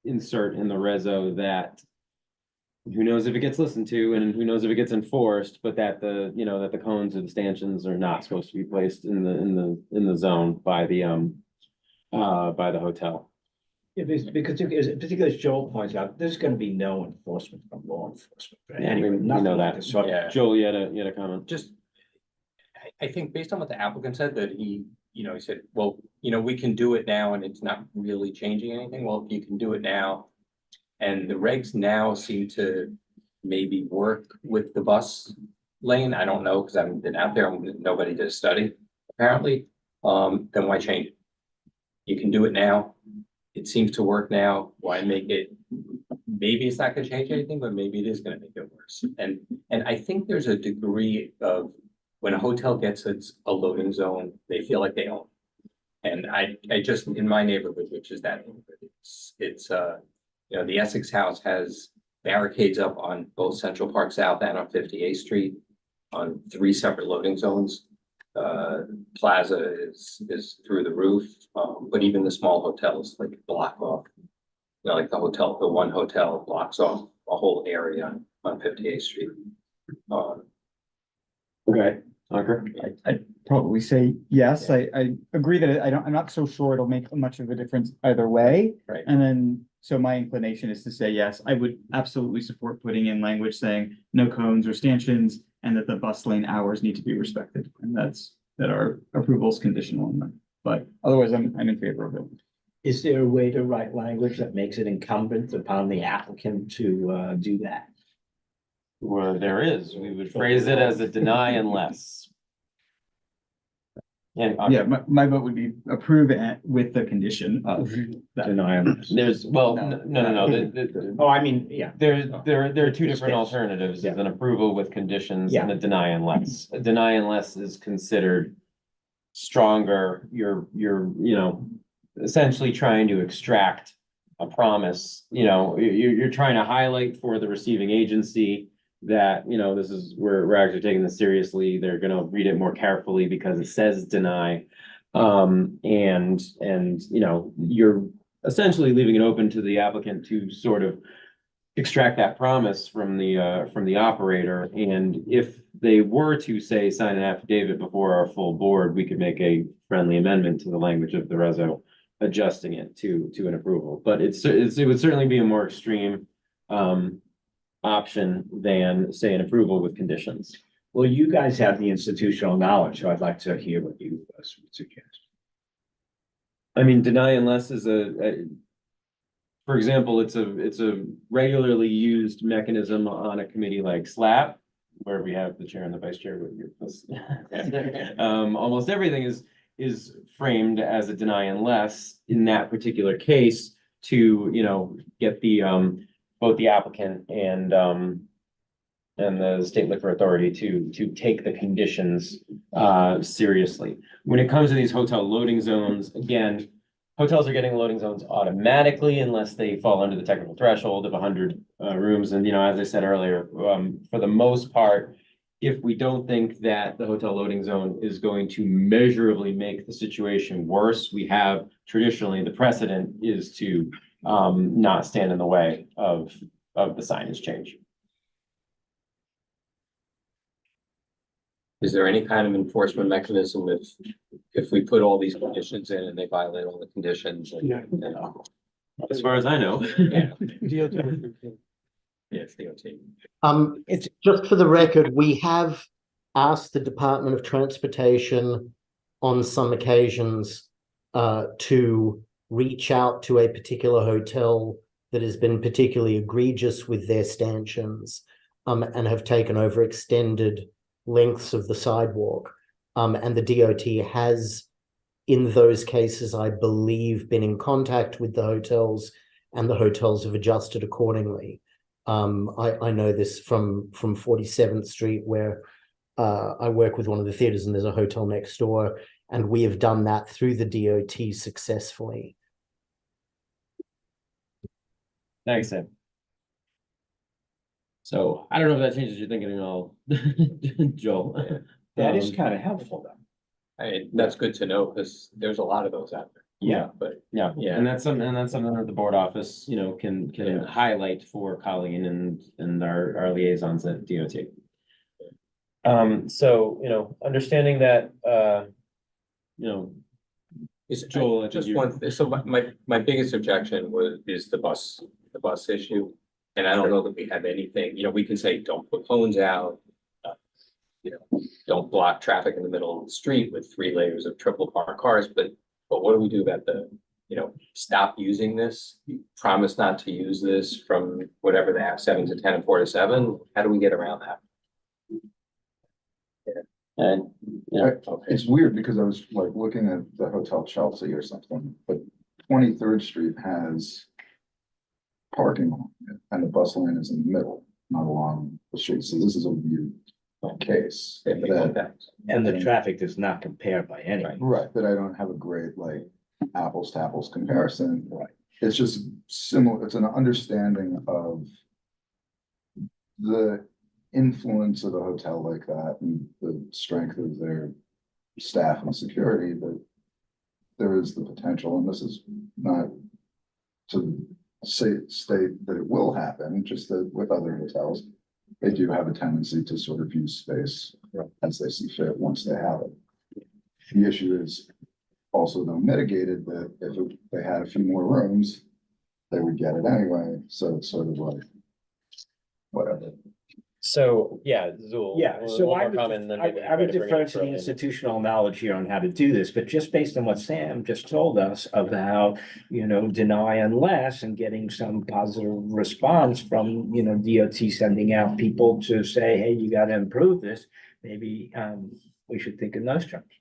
insert in the reso that who knows if it gets listened to and who knows if it gets enforced, but that that the cones or the stanchions are not supposed to be placed in the zone by the hotel. Yeah, because particularly as Joel points out, there's gonna be no enforcement from law enforcement. right? Yeah, we Anyway, know nothing like that. this. So Yeah. Joel, you had a comment? Just, I think based on what the applicant said, that he said, well, we can do it now and it's not really changing anything. Well, if you can do it now, and the regs now seem to maybe work with the bus lane, I don't know, because I haven't been out there, nobody did a study, apparently, then why change it? You can do it now, it seems to work now, why make it, maybe it's not gonna change anything, but maybe it is gonna make it worse. And I think there's a degree of, when a hotel gets a loading zone, they feel like they own it. And I just, in my neighborhood, which is that neighborhood, it's the Essex House has barricades up on both Central Park South and on 58th Street on 3 separate loading zones. Plaza is through the roof, but even the small hotels like block off. Like the one hotel blocks off a whole area on 58th Street. Okay, Ankur? I'd probably say yes. I agree that I'm not so sure it'll make much of a difference either way. Right. And then, so my inclination is to say yes. I would absolutely support putting in language saying no cones or stanchions, and that the bus lane hours need to be respected, and that our approval is conditional on that. But otherwise, I'm in favor of it. is there a way to write language that makes it incumbent upon the applicant to do that? Where there is, we would phrase it as a deny unless. And Yeah, my vote would be approve it with the condition of that. Denial. there's, well, no, Oh, I mean, yeah. there are two different Yes. alternatives, there's an approval with conditions and Yeah. a deny unless. A deny unless is considered stronger, you're essentially trying to extract a promise, you're trying to highlight for the receiving agency that, this is, we're actually taking this seriously, they're gonna read it more carefully because it says deny. And you're essentially leaving it open to the applicant to sort of extract that promise from the operator. And if they were to say, sign an affidavit before our full board, we could make a friendly amendment to the language of the reso, adjusting it to an approval. But it would certainly be a more extreme option than, say, an approval with conditions. Well, you guys have the institutional knowledge, so I'd like to hear what you would suggest. I mean, deny unless is for example, it's a regularly used mechanism on a committee like SLAP, where we have the chair and the vice chair with your plus. Almost everything is framed as a deny unless in that particular case to, you know, get the both the applicant and the state liquor authority to take the conditions seriously. When it comes to these hotel loading zones, again, hotels are getting loading zones automatically unless they fall under the technical threshold of 100 rooms. And, you know, as I said earlier, for the most part, if we don't think that the hotel loading zone is going to measurably make the situation worse, we have traditionally the precedent is to not stand in the way of the signage change. Is there any kind of enforcement mechanism if we put all these conditions in and they violate all the conditions? As far as I know. Yeah. Yes, DOT. It's just for the record, we have asked the Department of Transportation on some occasions to reach out to a particular hotel that has been particularly egregious with their stanchions and have taken over extended lengths of the sidewalk. And the DOT has, in those cases, I believe, been in contact with the hotels and the hotels have adjusted accordingly. I know this from 47th Street where I work with one of the theaters and there's a hotel next door, and we have done that through the DOT successfully. Thanks, Sam. So I don't know if that changes your thinking at all, Joel. That is kind of helpful though. That's good to know because there's a lot of those out there. Yeah, But yeah, Yeah. and that's something that the board office, you know, can Yeah. highlight for Colleen and our liaisons at DOT. So, you know, understanding that, you know, Is Joel, I think just you- one, so my biggest objection is the bus issue. And I don't know that we have anything, you know, we can say, don't put cones out. You know, don't block traffic in the middle of the street with 3 layers of triple parked cars, but what do we do about you know, stop using this? You promise not to use this from whatever they have, 7 to 10 and 4 to 7. How do we get around that? and, yeah, Okay. It's weird because I was like looking at the Hotel Chelsea or something, but 23rd Street has parking on it and the bus lane is in the middle, not along the street. So this is a weird case. They make that- contact. And the traffic does not compare by any. Right, but I don't have a great like apples to apples comparison. Right. It's just similar, it's an understanding of the influence of a hotel like that and the strength of their staff and security, that there is the potential, and this is not to state that it will happen, just that with other hotels, they do have a tendency to sort of use space as they see fit once they have it. The issue is also though mitigated that if they had a few more rooms, they would get it anyway, so it's sort of like whatever. so, yeah, Zool. Yeah, so one I more would, comment, and then I maybe I would try to bring defer it to the further. institutional knowledge here on how to do this, but just based on what Sam just told us about, you know, deny unless and getting some positive response from, you know, DOT sending out people to say, hey, you gotta improve this, maybe we should think in those terms.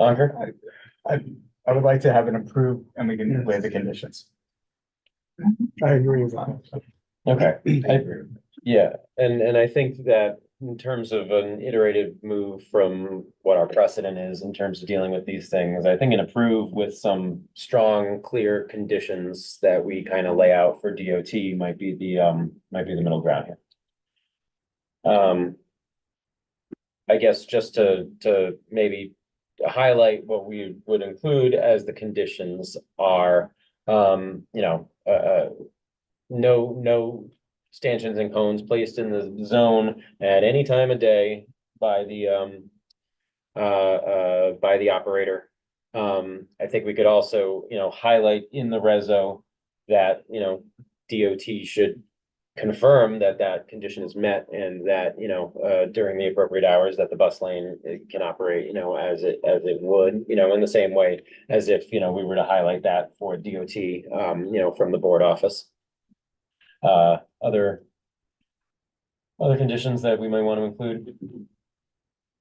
Ankur? I would like to have it approved and we can waive the conditions. I agree with that. Okay. Yeah, and I think that in terms of an iterative move from what our precedent is in terms of dealing with these things, I think an approve with some strong, clear conditions that we kind of lay out for DOT might be the middle ground here. I guess just to maybe highlight what we would include as the conditions are, you know, no stanchions and cones placed in the zone at any time of day by the operator. I think we could also, you know, highlight in the reso that, you know, DOT should confirm that that condition is met and that, during the appropriate hours that the bus lane can operate, as it would, in the same way as if, we were to highlight that for DOT, from the board office. Other conditions that we might want to include?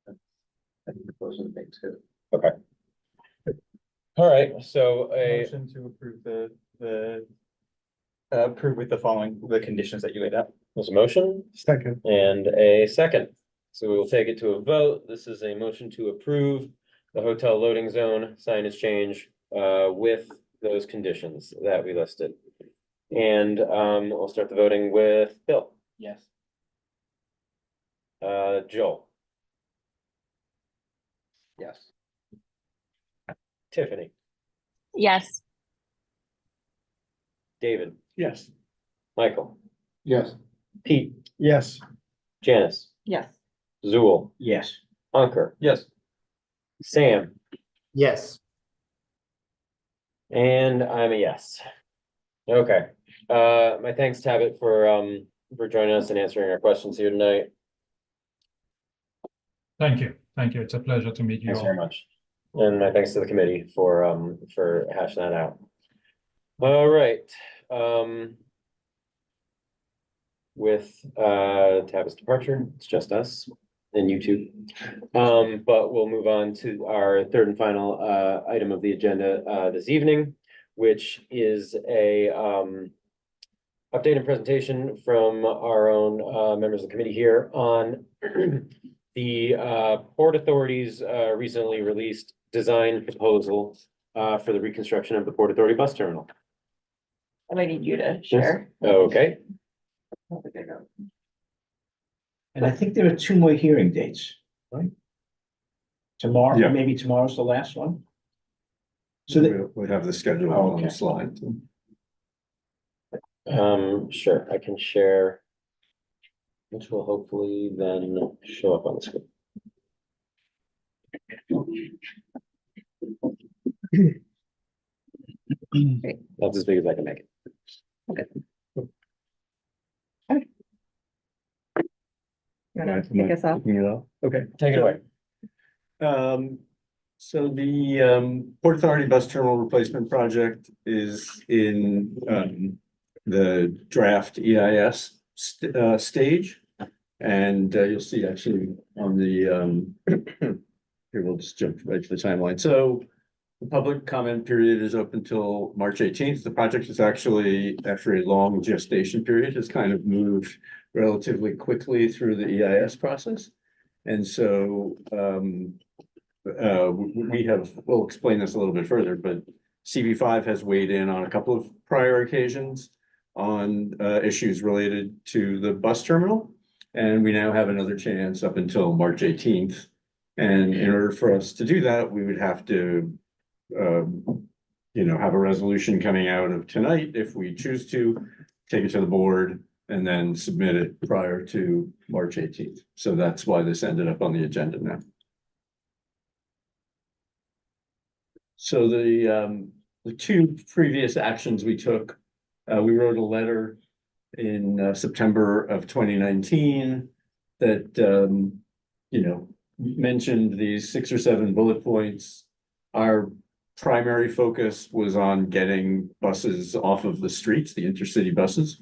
I think those are the big two. Okay. All right, so Motion to approve approve with the following, the conditions that you laid out. there's a motion Second. and a second. So we will take it to a vote. This is a motion to approve the hotel loading zone signage change with those conditions that we listed. And we'll start the voting with Bill, Yes. Joel, Yes. Tiffany, Yes. David, Yes. Michael, Yes. Pete, Yes. Janice, Yes. Zool, Yes. Ankur, Yes. Sam, Yes. and I'm a yes. Okay, my thanks, Tabit, for joining us and answering our questions here tonight. Thank you. Thank you. It's a pleasure to meet you Thanks all. very much. And my thanks to the committee for hashing that out. All right, with Tabit's departure, it's just us and you two. But we'll move on to our third and final item of the agenda this evening, which is a update and presentation from our own members of the committee here on the Port Authority's recently released design proposal for the reconstruction of the Port Authority bus terminal. And I need you to share. Okay, And I think there are two more hearing dates, right? Tomorrow, Yeah. maybe tomorrow's the last one? So that, We have the schedule Oh, on the okay. slide. sure, I can share, which will hopefully then show up on the screen. That's as big as I can make it. You wanna kick us off? Okay. Take it away. So the Port Authority Bus Terminal Replacement Project is in the draft EIS stage. And you'll see actually on the here, we'll just jump right to the timeline. So the public comment period is open till March 18th. The project is actually, after a long gestation period, has kind of moved relatively quickly through the EIS process. And so we'll explain this a little bit further, but CB5 has weighed in on a couple of prior occasions on issues related to the bus terminal. And we now have another chance up until March 18th. And in order for us to do that, we would have to have a resolution coming out of tonight if we choose to take it to the board and then submit it prior to March 18th. So that's why this ended up on the agenda now. So the two previous actions we took, we wrote a letter in September of 2019 that, mentioned these 6 or 7 bullet points. Our primary focus was on getting buses off of the streets, the intercity buses.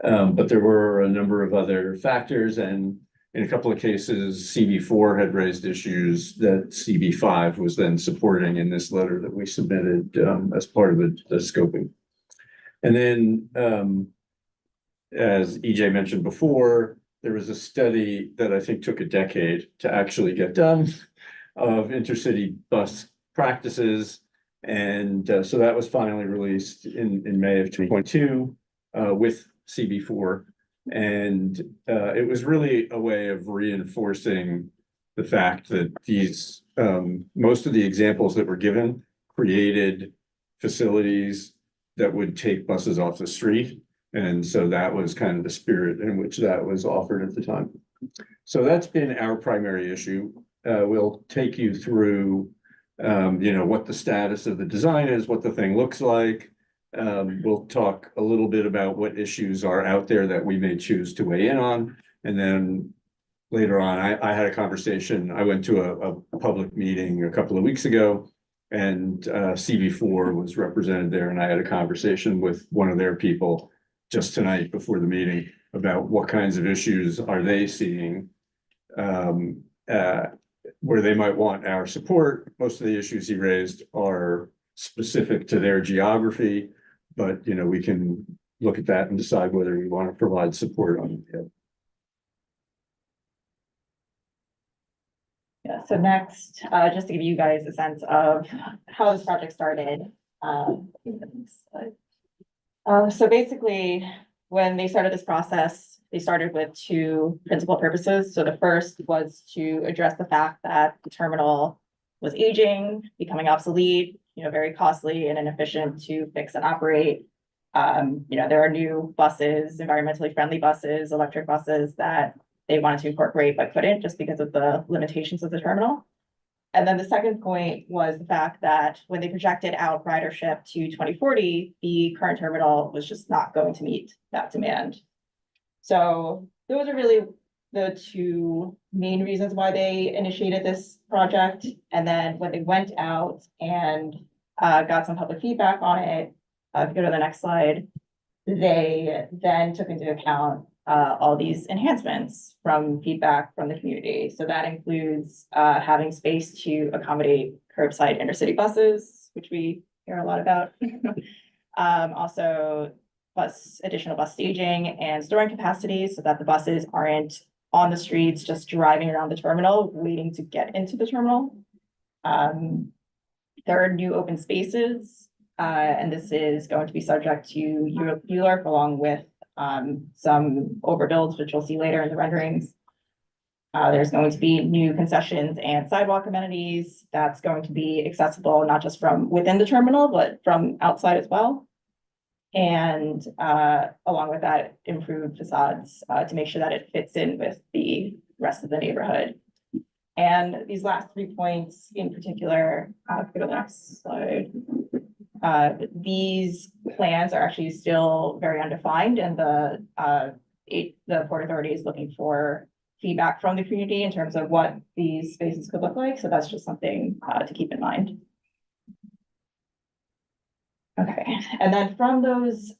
But there were a number of other factors, and in a couple of cases, CB4 had raised issues that CB5 was then supporting in this letter that we submitted as part of the scoping. And then, as EJ mentioned before, there was a study that I think took a decade to actually get done of intercity bus practices. And so that was finally released in May of 2022 with CB4. And it was really a way of reinforcing the fact that these, most of the examples that were given created facilities that would take buses off the street. And so that was kind of the spirit in which that was offered at the time. So that's been our primary issue. We'll take you through, what the status of the design is, what the thing looks like, We'll talk a little bit about what issues are out there that we may choose to weigh in on. And then later on, I had a conversation. I went to a public meeting a couple of weeks ago, and CB4 was represented there, and I had a conversation with one of their people just tonight before the meeting about what kinds of issues are they seeing where they might want our support. Most of the issues he raised are specific to their geography, but we can look at that and decide whether we want to provide support on it. Yeah, so next, just to give you guys a sense of how this project started. So basically, when they started this process, they started with two principal purposes. So the first was to address the fact that the terminal was aging, becoming obsolete, very costly and inefficient to fix and operate. There are new buses, environmentally friendly buses, electric buses that they wanted to incorporate but couldn't just because of the limitations of the terminal. And then the second point was the fact that when they projected out ridership to 2040, the current terminal was just not going to meet that demand. So those are really the two main reasons why they initiated this project. And then when they went out and got some public feedback on it, if you go to the next slide, they then took into account all these enhancements from feedback from the community. So that includes having space to accommodate curbside intercity buses, which we hear a lot about. Also additional bus staging and storing capacity so that the buses aren't on the streets, just driving around the terminal, waiting to get into the terminal. There are new open spaces, and this is going to be subject to ULURP along with some overbuilds, which we'll see later in the renderings. There's going to be new concessions and sidewalk amenities that's going to be accessible, not just from within the terminal, but from outside as well. And along with that, improved facades to make sure that it fits in with the rest of the neighborhood. And these last 3 points in particular, go to the next slide. These plans are actually still very undefined, and the Port Authority is looking for feedback from the community in terms of what these spaces could look like. So that's just something to keep in mind. Okay, and then from those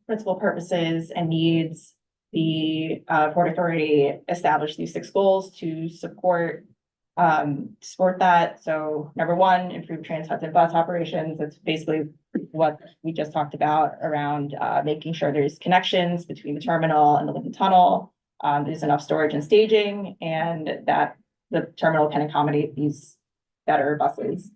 principal purposes and needs, the Port Authority established these 6 goals to support that. So number 1, improve Trans-Hudson bus operations. That's basically what we just talked about around making sure there's connections between the terminal and the Lincoln Tunnel. There's enough storage and staging, and that the terminal can accommodate these better buses.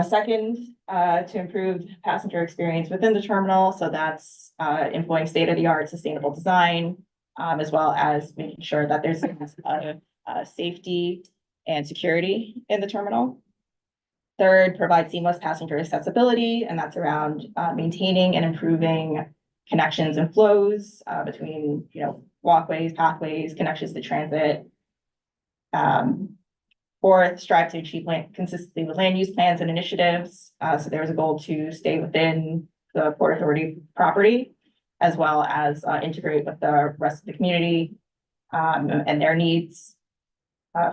Second, to improve passenger experience within the terminal. So that's employing state-of-the-art sustainable design, as well as making sure that there's safety and security in the terminal. Third, provide seamless passenger accessibility, and that's around maintaining and improving connections and flows between, walkways, pathways, connections to transit. Fourth, strive to achieve consistency with land use plans and initiatives. So there was a goal to stay within the Port Authority property, as well as integrate with the rest of the community and their needs.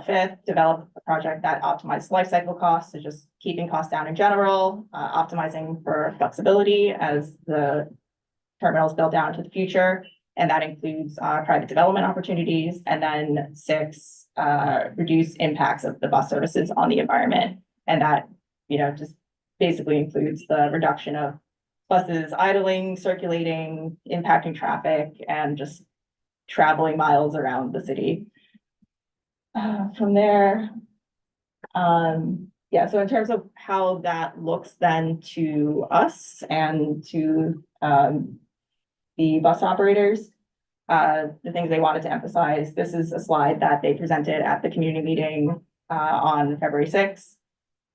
Fifth, develop a project that optimizes life cycle costs, so just keeping costs down in general, optimizing for flexibility as the terminal is built out into the future. And that includes private development opportunities. And then 6, reduce impacts of the bus services on the environment. And that, just basically includes the reduction of buses idling, circulating, impacting traffic, and just traveling miles around the city. From there, so in terms of how that looks then to us and to the bus operators, the things they wanted to emphasize, this is a slide that they presented at the community meeting on February 6th.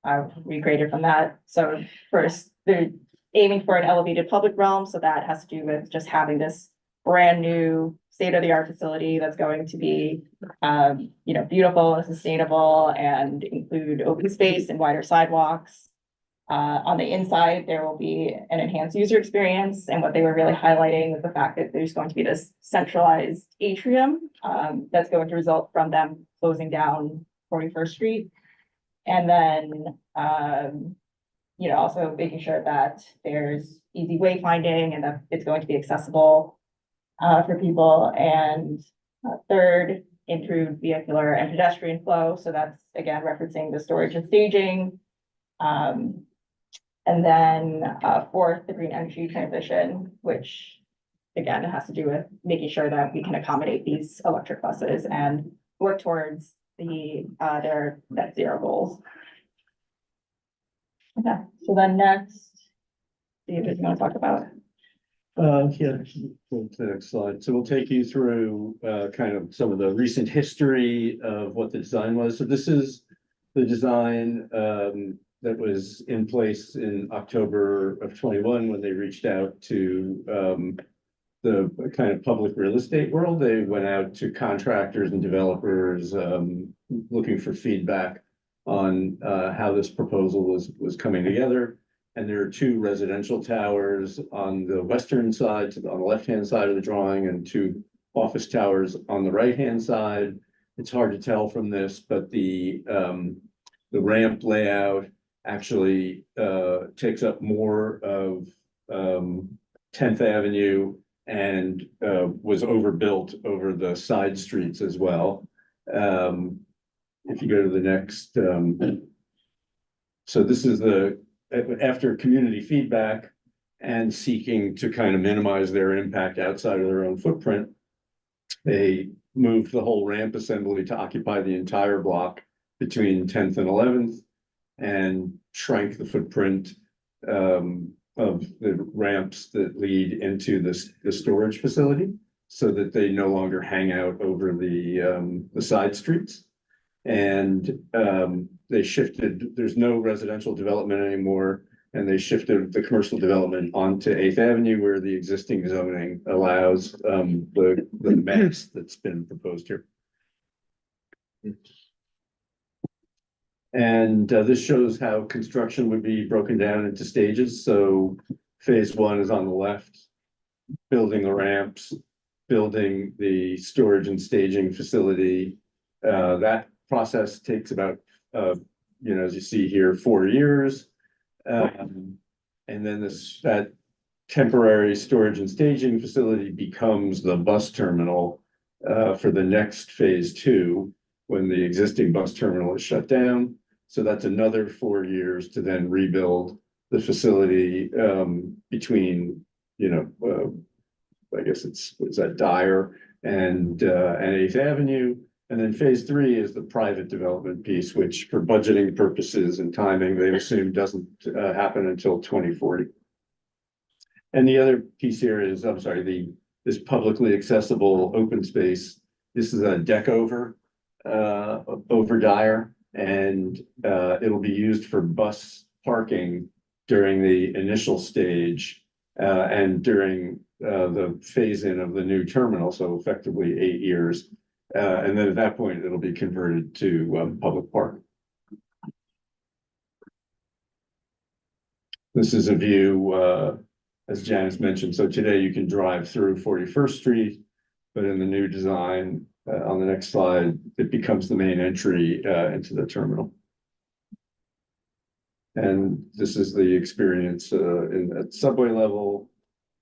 I've recreated from that. So first, they're aiming for an elevated public realm. So that has to do with just having this brand new state-of-the-art facility that's going to be, beautiful and sustainable and include open space and wider sidewalks. On the inside, there will be an enhanced user experience, and what they were really highlighting was the fact that there's going to be this centralized atrium that's going to result from them closing down 41st Street. And then, also making sure that there's easy wayfinding and that it's going to be accessible for people. And third, improved vehicular and pedestrian flow. So that's again referencing the storage and staging. And then fourth, the green energy transition, which again, it has to do with making sure that we can accommodate these electric buses and work towards their net zero goals. Okay, so then next, David, you want to talk about? Yeah, go to the next slide. So we'll take you through kind of some of the recent history of what the design was. So this is the design that was in place in October of 21 when they reached out to the kind of public real estate world. They went out to contractors and developers looking for feedback on how this proposal was coming together. And there are two residential towers on the western side, on the left-hand side of the drawing, and two office towers on the right-hand side. It's hard to tell from this, but the ramp layout actually takes up more of 10th Avenue and was overbuilt over the side streets as well. If you go to the next, so this is after community feedback and seeking to kind of minimize their impact outside of their own footprint, they moved the whole ramp assembly to occupy the entire block between 10th and 11th and shrank the footprint of the ramps that lead into the storage facility so that they no longer hang out over the side streets. And they shifted, there's no residential development anymore, and they shifted the commercial development onto 8th Avenue where the existing zoning allows the mass that's been proposed here. And this shows how construction would be broken down into stages. So phase one is on the left, building the ramps, building the storage and staging facility. That process takes about, as you see here, 4 years. And then that temporary storage and staging facility becomes the bus terminal for the next phase two, when the existing bus terminal is shut down. So that's another 4 years to then rebuild the facility between, I guess it's at Dyer and 8th Avenue. And then phase three is the private development piece, which for budgeting purposes and timing, they assume doesn't happen until 2040. And the other piece here is, this publicly accessible open space. This is a deck over Dyer, and it'll be used for bus parking during the initial stage and during the phase in of the new terminal, so effectively 8 years. And then at that point, it'll be converted to public park. This is a view, as Janice mentioned. So today you can drive through 41st Street, but in the new design, on the next slide, it becomes the main entry into the terminal. And this is the experience at subway level.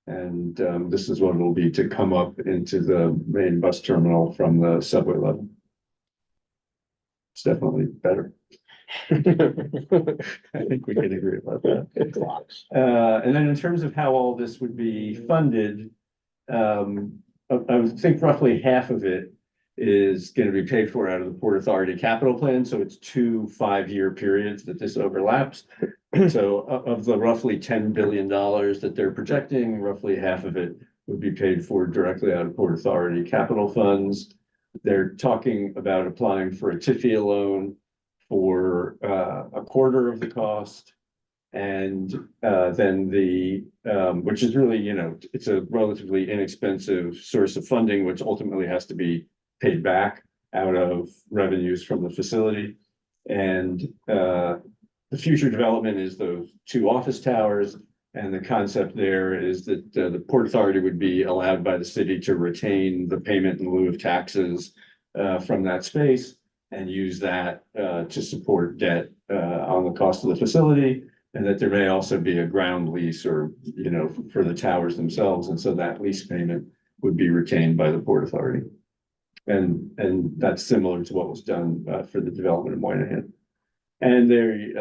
And this is what it'll be to come up into the main bus terminal from the subway level. It's definitely better. I think we can agree about that. And then in terms of how all this would be funded, I would think roughly half of it is going to be paid for out of the Port Authority capital plan. So it's 2 5-year periods that this overlaps. So of the roughly $10 billion that they're projecting, roughly half of it would be paid for directly out of Port Authority capital funds. They're talking about applying for a TIFIA loan for a quarter of the cost. And then which is really, it's a relatively inexpensive source of funding, which ultimately has to be paid back out of revenues from the facility. And the the future development is those two office towers. And the concept there is that the Port Authority would be allowed by the city to retain the payment in lieu of taxes from that space and use that to support debt on the cost of the facility. And that there may also be a ground lease or, you know, for the towers themselves. And so that lease payment would be retained by the Port Authority. And that's similar to what was done for the development of Moynihan. And they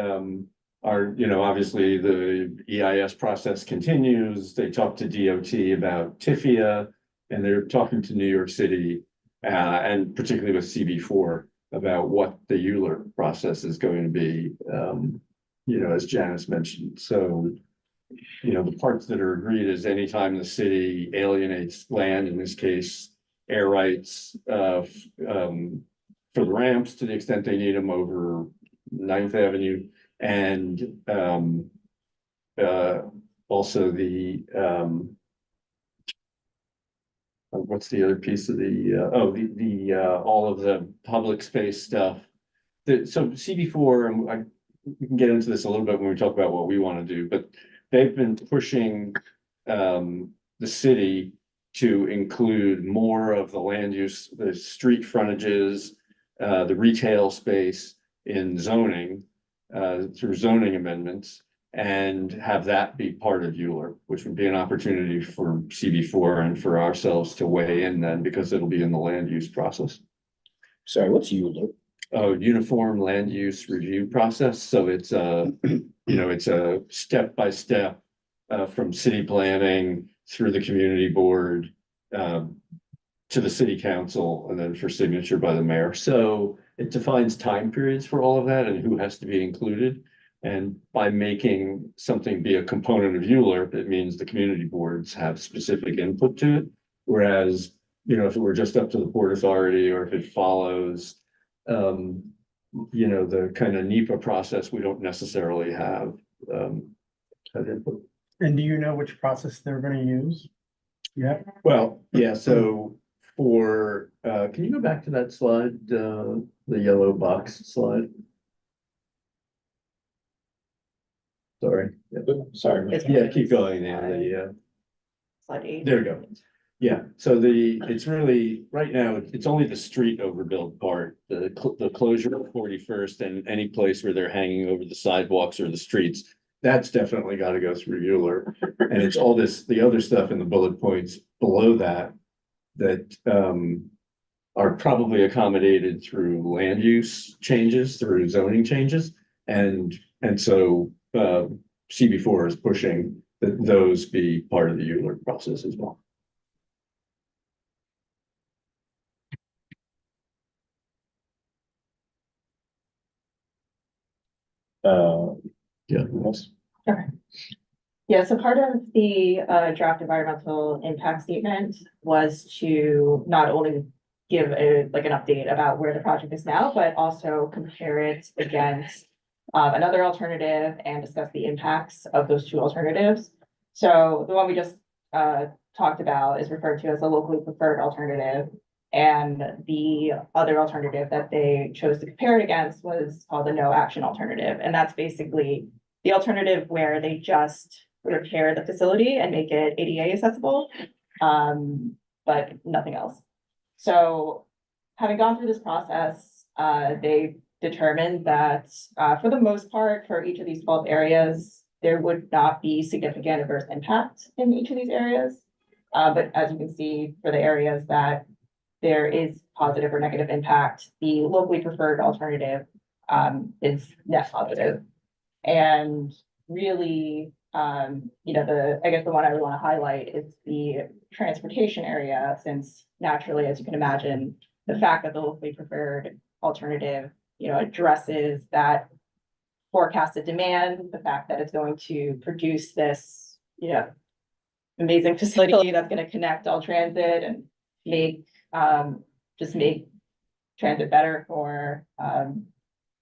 are, you know, obviously the EIS process continues. They talk to DOT about TIFIA, and they're talking to New York City and particularly with CB4 about what the Euler process is going to be. You know, as Janice mentioned. So, you know, the parts that are agreed is anytime the city alienates land, in this case, air rights for the ramps to the extent they need them over 9th Avenue, and also the what's the other piece of the all of the public space stuff. So CB4, and we can get into this a little bit when we talk about what we want to do, but they've been pushing the city to include more of the land use, the street frontages, the retail space in zoning through zoning amendments, and have that be part of Euler, which would be an opportunity for CB4 and for ourselves to weigh in then, because it'll be in the land use process. Sorry, what's Euler? Uniform land use review process. So it's a, you know, it's a step by step from city planning through the community board to the city council and then for signature by the mayor. So it defines time periods for all of that and who has to be included. And by making something be a component of Euler, it means the community boards have specific input to it. Whereas, you know, if it were just up to the Port Authority or if it follows you know, the kind of NEPA process, we don't necessarily have that input. And do you know which process they're gonna use? Yeah. Well, yeah, so for, can you go back to that slide, the yellow box slide? Sorry. Sorry. Yeah, keep going there, Slide 8. there we go. Yeah, so it's really, right now, it's only the street overbuild part, the closure of 41st and any place where they're hanging over the sidewalks or the streets. That's definitely got to go through Euler. And it's all this, the other stuff in the bullet points below that, that are probably accommodated through land use changes, through zoning changes. And so CB4 is pushing that those be part of the Euler process as well. Yeah. Yes. Okay. Yeah, so part of the draft environmental impact statement was to not only give an update about where the project is now, but also compare it against another alternative and discuss the impacts of those two alternatives. So the one we just talked about is referred to as a locally preferred alternative. And the other alternative that they chose to compare it against was called the no action alternative. And that's basically the alternative where they just repair the facility and make it ADA accessible, but nothing else. So having gone through this process, they determined that for the most part, for each of these 12 areas, there would not be significant adverse impact in each of these areas. But as you can see, for the areas that there is positive or negative impact, the locally preferred alternative is net positive. And really, you know, I guess the one I would want to highlight is the transportation area, since naturally, as you can imagine, the fact that the locally preferred alternative, you know, addresses that forecasted demand, the fact that it's going to produce this, you know, amazing facility that's going to connect all transit and make make transit better for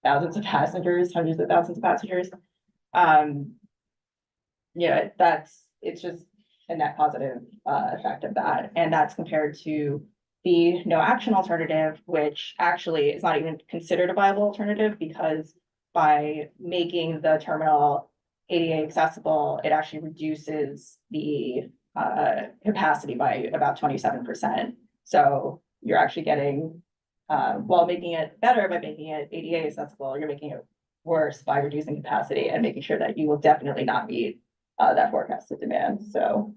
thousands of passengers, hundreds of thousands of passengers. Yeah, it's just a net positive effect of that. And that's compared to the no action alternative, which actually is not even considered a viable alternative because by making the terminal ADA accessible, it actually reduces the capacity by about 27%. So you're actually getting, while making it better by making it ADA accessible, you're making it worse by reducing capacity and making sure that you will definitely not meet that forecasted demand. So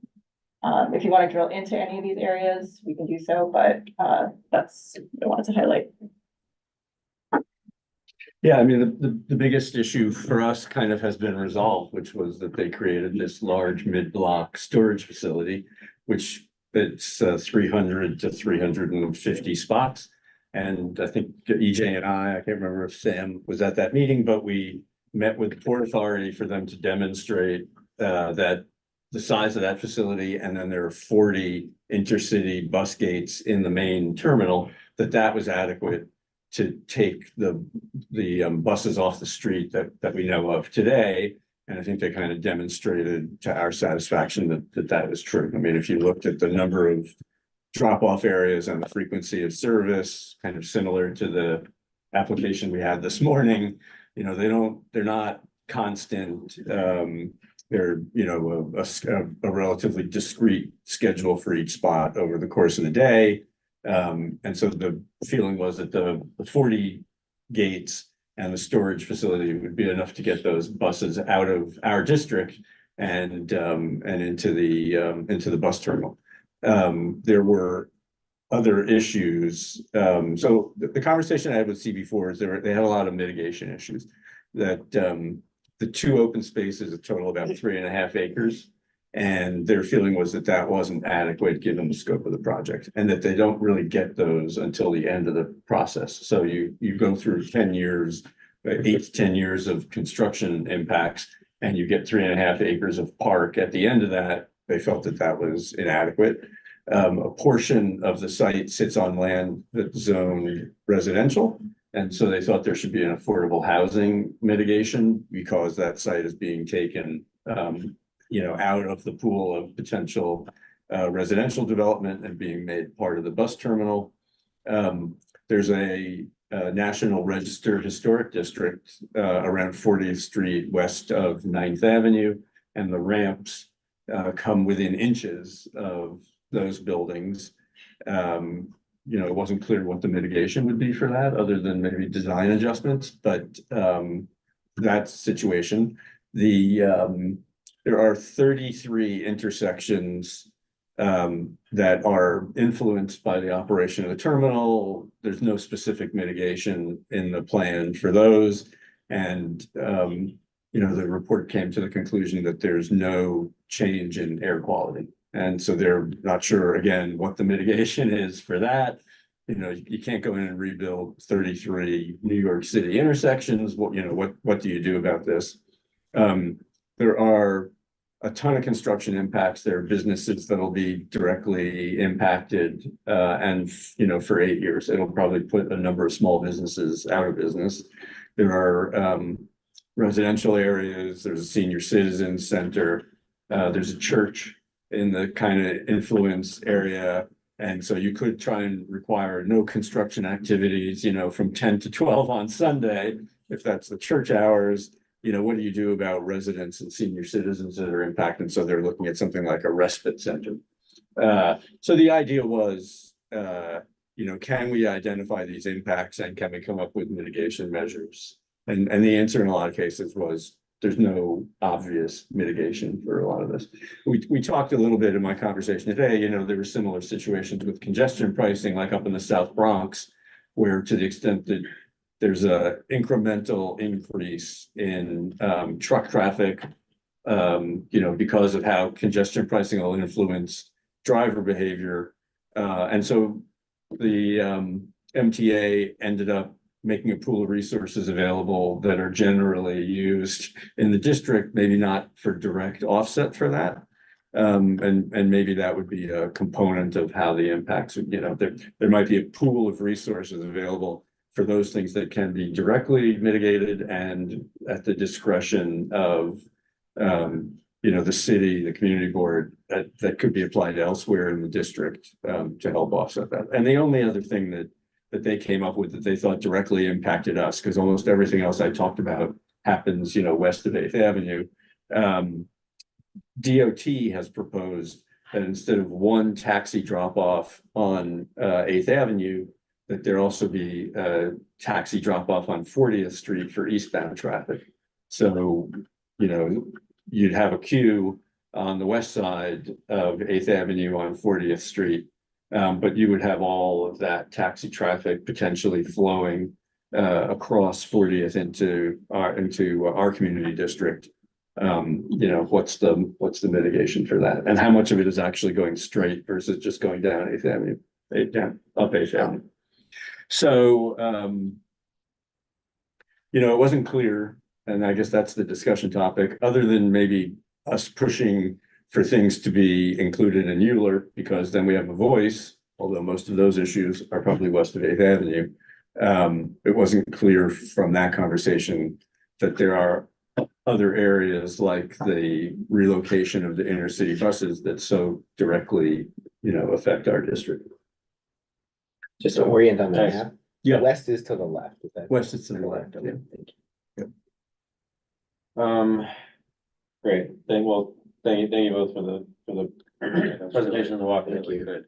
if you want to drill into any of these areas, we can do so, but that's what I wanted to highlight. Yeah, I mean, the biggest issue for us kind of has been resolved, which was that they created this large mid-block storage facility, which it's 300 to 350 spots. And I think EJ and I can't remember if Sam was at that meeting, but we met with the Port Authority for them to demonstrate that the size of that facility, and then there are 40 intercity bus gates in the main terminal, that was adequate to take the buses off the street that we know of today. And I think they kind of demonstrated to our satisfaction that was true. I mean, if you looked at the number of drop-off areas and the frequency of service, kind of similar to the application we had this morning, you know, they're not constant. They're, you know, a relatively discrete schedule for each spot over the course of the day. And so the feeling was that the 40 gates and the storage facility would be enough to get those buses out of our district and into the bus terminal. There were other issues. So the conversation I had with CB4 is they had a lot of mitigation issues. That the two open spaces, a total about 3.5 acres. And their feeling was that wasn't adequate given the scope of the project, and that they don't really get those until the end of the process. So you go through 10 years, 8 to 10 years of construction impacts, and you get 3.5 acres of park. At the end of that, they felt that was inadequate. A portion of the site sits on land that's zoned residential. And so they thought there should be an affordable housing mitigation because that site is being taken, you know, out of the pool of potential residential development and being made part of the bus terminal. There's a National Register Historic District around 40th Street west of 9th Avenue, and the ramps come within inches of those buildings. You know, it wasn't clear what the mitigation would be for that, other than maybe design adjustments, but that's the situation. There are 33 intersections that are influenced by the operation of the terminal. There's no specific mitigation in the plan for those. And, you know, the report came to the conclusion that there's no change in air quality. And so they're not sure, again, what the mitigation is for that. You know, you can't go in and rebuild 33 New York City intersections. What do you do about this? There are a ton of construction impacts. There are businesses that'll be directly impacted, and you know, for 8 years, it'll probably put a number of small businesses out of business. There are residential areas. There's a senior citizens center. There's a church in the kind of influence area, and so you could try and require no construction activities, you know, from 10 to 12 on Sunday, if that's the church hours. You know, what do you do about residents and senior citizens that are impacted? So they're looking at something like a respite center. So the idea was, you know, can we identify these impacts and can we come up with mitigation measures? And the answer in a lot of cases was there's no obvious mitigation for a lot of this. We talked a little bit in my conversation today, you know, there were similar situations with congestion pricing, like up in the South Bronx, where to the extent that there's a incremental increase in truck traffic, you know, because of how congestion pricing will influence driver behavior. And so the MTA ended up making a pool of resources available that are generally used in the district, maybe not for direct offset for that. And maybe that would be a component of how the impacts would, you know, there might be a pool of resources available for those things that can be directly mitigated and at the discretion of, you know, the city, the community board, that could be applied elsewhere in the district to help offset that. And the only other thing that that they came up with that they thought directly impacted us, because almost everything else I talked about happens, west of 8th Avenue. DOT has proposed that instead of one taxi drop off on 8th Avenue, that there also be a taxi drop off on 40th Street for eastbound traffic. So, you'd have a queue on the west side of 8th Avenue on 40th Street. But you would have all of that taxi traffic potentially flowing across 40th into our community district. What's the mitigation for that? And how much of it is actually going straight versus just going down 8th Avenue, up 8th Avenue? So, it wasn't clear, and I guess that's the discussion topic, other than maybe us pushing for things to be included in ULURP, because then we have a voice, although most of those issues are probably west of 8th Avenue. It wasn't clear from that conversation that there are other areas like the relocation of the inner city buses that so directly, affect our district. Just to orient on that map. Yeah. West is to the left. Is that? West is to the left, yeah. Thank you. Great, thank you both for the presentation and the walk. Thank you.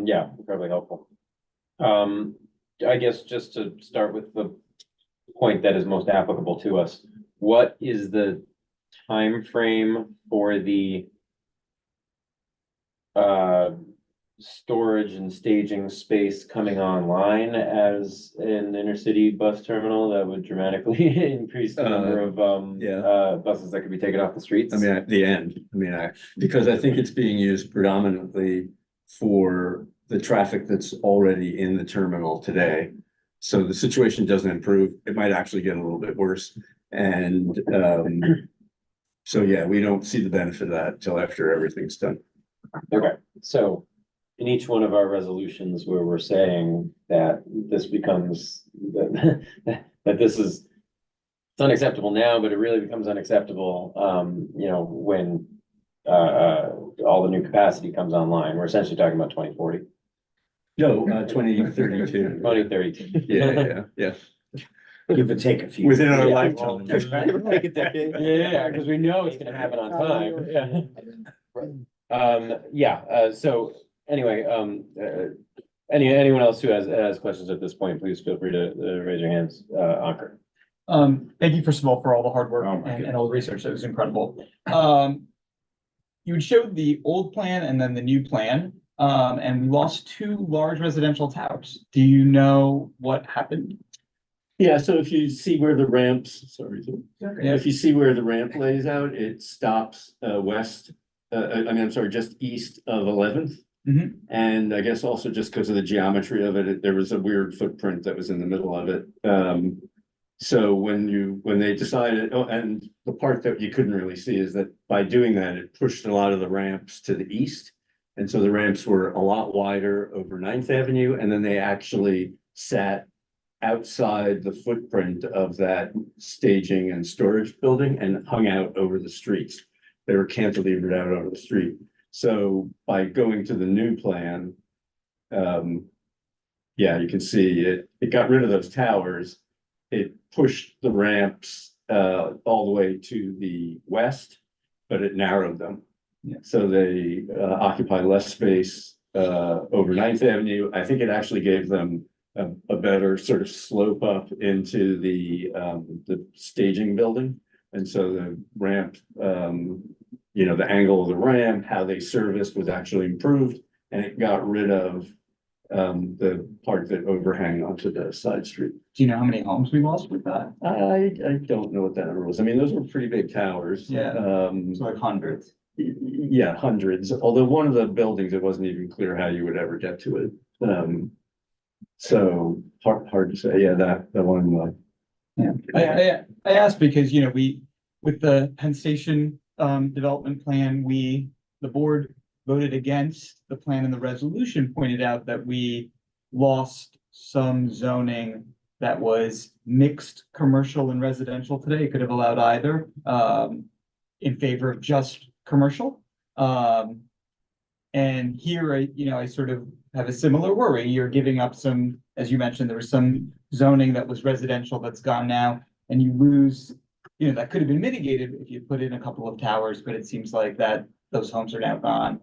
Yeah, incredibly helpful. I guess just to start with the point that is most applicable to us, what is the time frame for the storage and staging space coming online as an intercity bus terminal that would dramatically increase the number of buses that could be taken off the streets? I mean, at the end, because I think it's being used predominantly for the traffic that's already in the terminal today. So the situation doesn't improve. It might actually get a little bit worse. And so, yeah, we don't see the benefit of that until after everything's done. Okay, so in each one of our resolutions where we're saying that this becomes, that this is, it's unacceptable now, but it really becomes unacceptable, when all the new capacity comes online, we're essentially talking about 2040. No, 2032. 2032. Yeah. Give or take a few. Within our Yeah. lifetime. Yeah, because we know it's gonna happen on time. Yeah. So anyway, anyone else who has questions at this point, please feel free to raise your hands. Ankur. Thank you, first of all, for all the hard work and all the research. That was incredible. You had showed the old plan and then the new plan, and we lost 2 large residential towers. Do you know what happened? Yeah, so if you see where the ramps, if you see where the ramp lays out, it stops just east of 11th. Mhm. And I guess also just because of the geometry of it, there was a weird footprint that was in the middle of it. So when they decided, and the part that you couldn't really see is that by doing that, it pushed a lot of the ramps to the east. And so the ramps were a lot wider over 9th Avenue, and then they actually sat outside the footprint of that staging and storage building and hung out over the streets. They were cantilevered out over the street. So by going to the new plan, you can see it got rid of those towers. It pushed the ramps all the way to the west, but it narrowed them. Yeah. So they occupy less space over 9th Avenue. I think it actually gave them a better sort of slope up into the staging building. And so the ramp, the angle of the ramp, how they serviced was actually improved, and it got rid of the part that overhang onto the side street. Do you know how many homes we lost with that? I don't know what that number was. I mean, those were pretty big towers. Yeah. So like hundreds. Yeah, hundreds. Although one of the buildings, it wasn't even clear how you would ever get to it. So hard to say. Yeah, that one. Yeah, I asked because, we, with the Penn Station development plan, the board voted against the plan, and the resolution pointed out that we lost some zoning that was mixed commercial and residential today. It could have allowed either in favor of just commercial. And here, I sort of have a similar worry. You're giving up some, as you mentioned, there was some zoning that was residential that's gone now, and you lose, that could have been mitigated if you put in a couple of towers, but it seems like that those homes are now gone.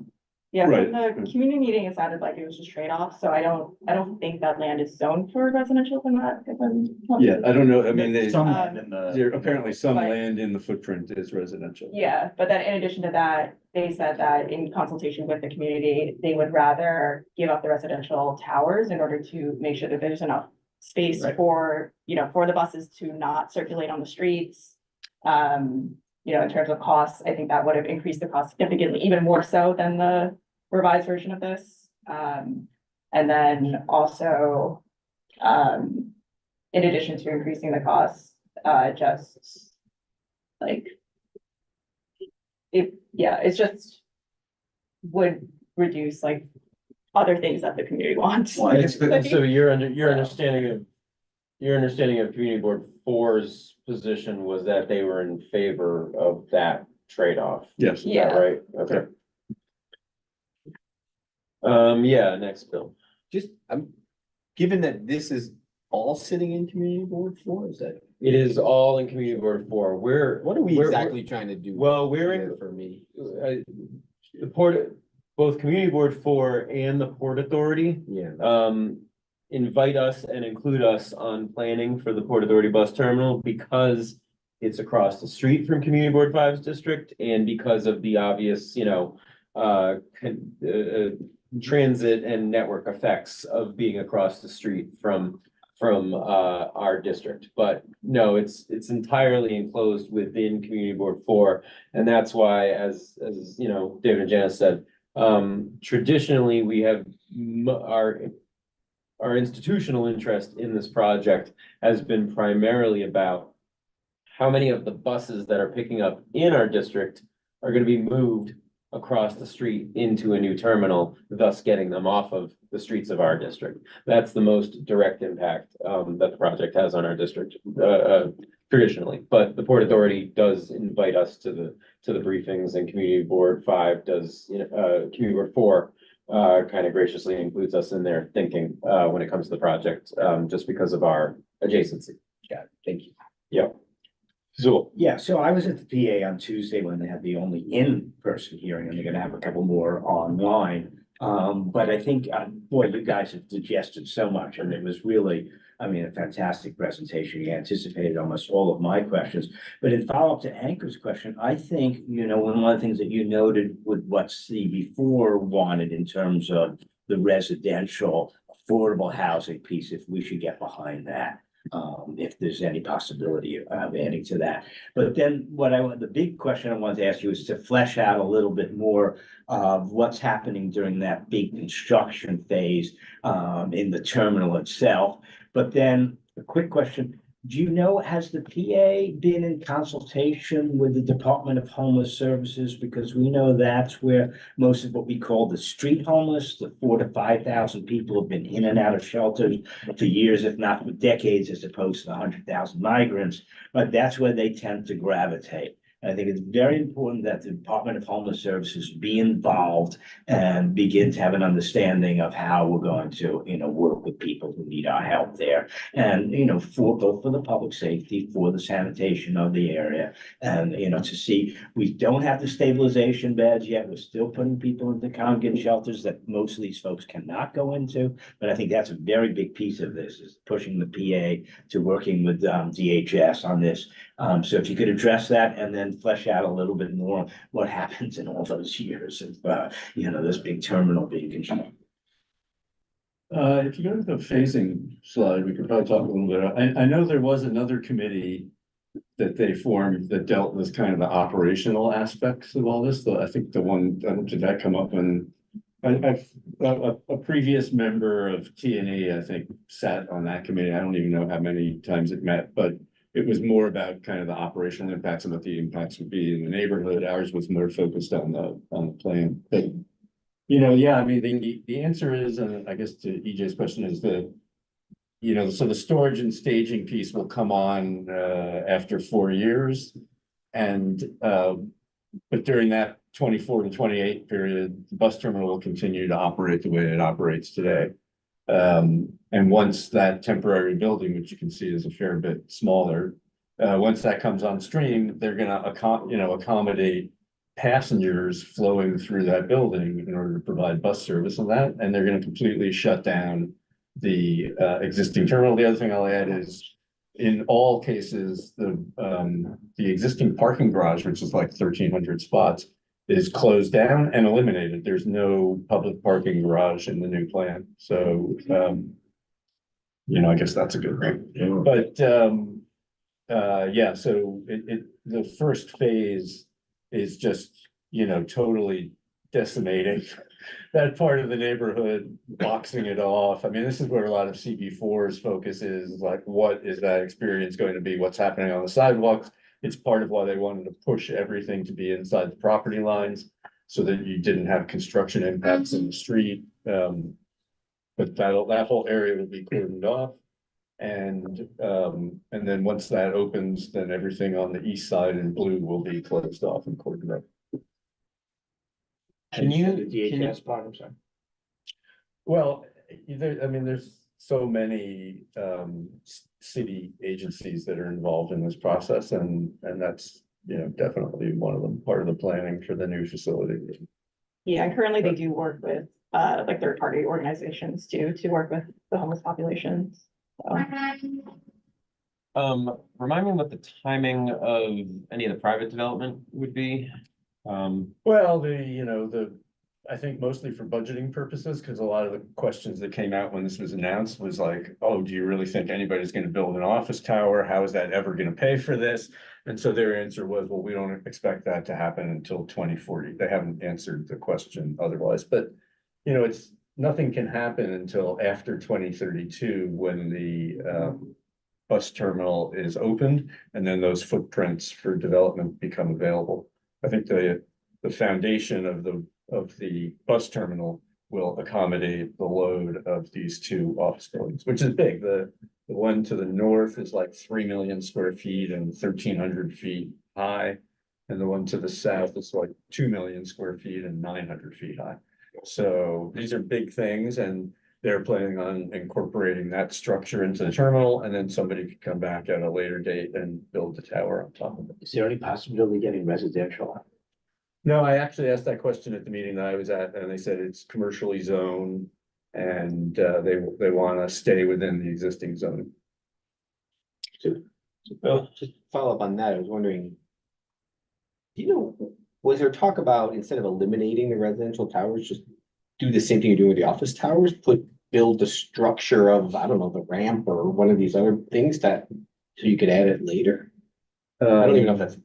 Yeah, Right. from the community meeting, it sounded like it was just trade-off, so I don't think that land is zoned for residential in that. Yeah, I don't know, I mean, Some land in there apparently some But- land in the footprint is residential. Yeah, but then in addition to that, they said that in consultation with the community, they would rather give up the residential towers in order to make sure that there's enough space Right. for, for the buses to not circulate on the streets. In terms of costs, I think that would have increased the cost significantly, even more so than the revised version of this. And then also, in addition to increasing the costs, just like it's just would reduce like other things that the community wants. Well, I guess the- So your understanding of Community Board 4's position was that they were in favor of that trade-off. Yes. Is that Yeah. right? Okay. Yeah, next bill. Just, given that this is all sitting in community board 4, is that, It is all in Community Board 4. what are we We're- exactly trying to do? Well, we're in, here for me? the Port, both Community Board 4 and the Port Authority, Yeah. invite us and include us on planning for the Port Authority bus terminal because it's across the street from Community Board 5's district and because of the obvious, transit and network effects of being across the street from our district. But no, it's entirely enclosed within Community Board 4. And that's why, as David and Janice said, traditionally, we have our institutional interest in this project has been primarily about how many of the buses that are picking up in our district are going to be moved across the street into a new terminal, thus getting them off of the streets of our district. That's the most direct impact that the project has on our district traditionally. But the Port Authority does invite us to the briefings, and Community Board 5 does, Community Board 4 kind of graciously includes us in their thinking when it comes to the project, just because of our adjacency. Got it. Thank you. Yep. Zool. Yeah, so I was at the PA on Tuesday when they had the only in-person hearing, and they're gonna have a couple more online. But I think, boy, you guys have digested so much, and it was really, a fantastic presentation. You anticipated almost all of my questions. But in follow-up to Anchor's question, I think, one of the things that you noted with what CB4 wanted in terms of the residential affordable housing piece, if we should get behind that. If there's any possibility of adding to that. But then the big question I wanted to ask you is to flesh out a little bit more of what's happening during that big construction phase in the terminal itself. But then a quick question, do you know, has the PA been in consultation with the Department of Homeless Services? Because we know that's where most of what we call the street homeless, the 4,000 to 5,000 people have been in and out of shelters for years, if not for decades, as opposed to the 100,000 migrants. But that's where they tend to gravitate. And I think it's very important that the Department of Homeless Services be involved and begin to have an understanding of how we're going to, work with people who need our help there. And, for both for the public safety, for the sanitation of the area. And, to see, we don't have the stabilization beds yet. We're still putting people into congregate shelters that most of these folks cannot go into. But I think that's a very big piece of this, is pushing the PA to working with DHS on this. So if you could address that and then flesh out a little bit more what happens in all those years of, this big terminal being constructed. If you go to the phasing slide, we could probably talk a little bit. I know there was another committee that they formed that dealt with kind of the operational aspects of all this, though I think the one, did that come up when a previous member of T&E, I think, sat on that committee. I don't even know how many times it met, but it was more about kind of the operational impacts and what the impacts would be in the neighborhood. Ours was more focused on the plan. But, the answer is, and I guess to EJ's question is so the storage and staging piece will come on after 4 years. And but during that 24 to 28 period, the bus terminal will continue to operate the way it operates today. And once that temporary building, which you can see is a fair bit smaller, once that comes on stream, they're gonna accommodate passengers flowing through that building in order to provide bus service and that, and they're gonna completely shut down the existing terminal. The other thing I'll add is, in all cases, the existing parking garage, which is like 1,300 spots, is closed down and eliminated. There's no public parking garage in the new plan, so I guess that's a good thing. But yeah, so the first phase is just, totally decimating that part of the neighborhood, boxing it off. I mean, this is where a lot of CB4's focus is, like, what is that experience going to be? What's happening on the sidewalks? It's part of why they wanted to push everything to be inside the property lines so that you didn't have construction impacts in the street. But that whole area will be cordoned off. And then once that opens, then everything on the east side in blue will be closed off and cordoned up. The DHS part, I'm sorry. Well, there's so many city agencies that are involved in this process, and that's, definitely one of them, part of the planning for the new facility. Yeah, and currently they do work with, like third-party organizations too, to work with the homeless populations. So. Remind me what the timing of any of the private development would be. Well, I think mostly for budgeting purposes, because a lot of the questions that came out when this was announced was like, oh, do you really think anybody's gonna build an office tower? How is that ever gonna pay for this? And so their answer was, well, we don't expect that to happen until 2040. They haven't answered the question otherwise, but nothing can happen until after 2032 when the bus terminal is opened, and then those footprints for development become available. I think the foundation of the bus terminal will accommodate the load of these two office buildings, which is big. The one to the north is like 3 million square feet and 1,300 feet high. And the one to the south is like 2 million square feet and 900 feet high. So these are big things, and they're planning on incorporating that structure into the terminal, and then somebody could come back at a later date and build the tower on top of it. Is there any possibility of getting residential? No, I actually asked that question at the meeting that I was at, and they said it's commercially zoned, and they want to stay within the existing zone. Well, just to follow up on that, I was wondering, was there talk about, instead of eliminating the residential towers, just do the same thing you're doing with the office towers, build the structure of, I don't know, the ramp or one of these other things so you could add it later? I don't even know if that's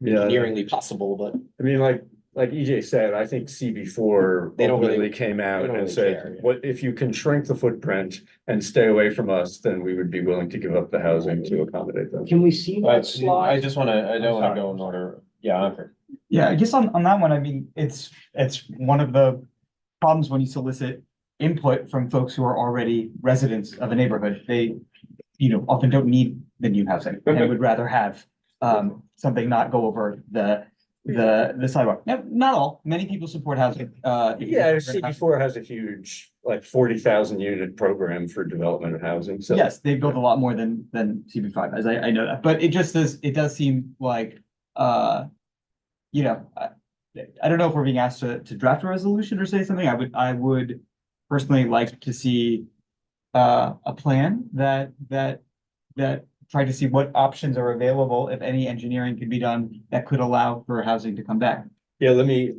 engineeringly possible, but. I mean, like EJ said, I think CB4 They don't really came out don't and really said, care, yeah. what if you can shrink the footprint and stay away from us, then we would be willing to give up the housing to accommodate them. Can we see that slide? I don't wanna go in order. Yeah. Yeah, I guess on that one, I mean, it's one of the problems when you solicit input from folks who are already residents of a neighborhood. They, often don't need the new housing and would rather have something not go over the sidewalk. Now, not all, many people support housing. Yeah, CB4 has a huge, like 40,000 unit program for development of housing, so. Yes, they build a lot more than CB5, as I know that, but it does seem like, I don't know if we're being asked to draft a resolution or say something. I would personally like to see a plan that tried to see what options are available, if any engineering could be done that could allow for housing to come back. Yeah, let me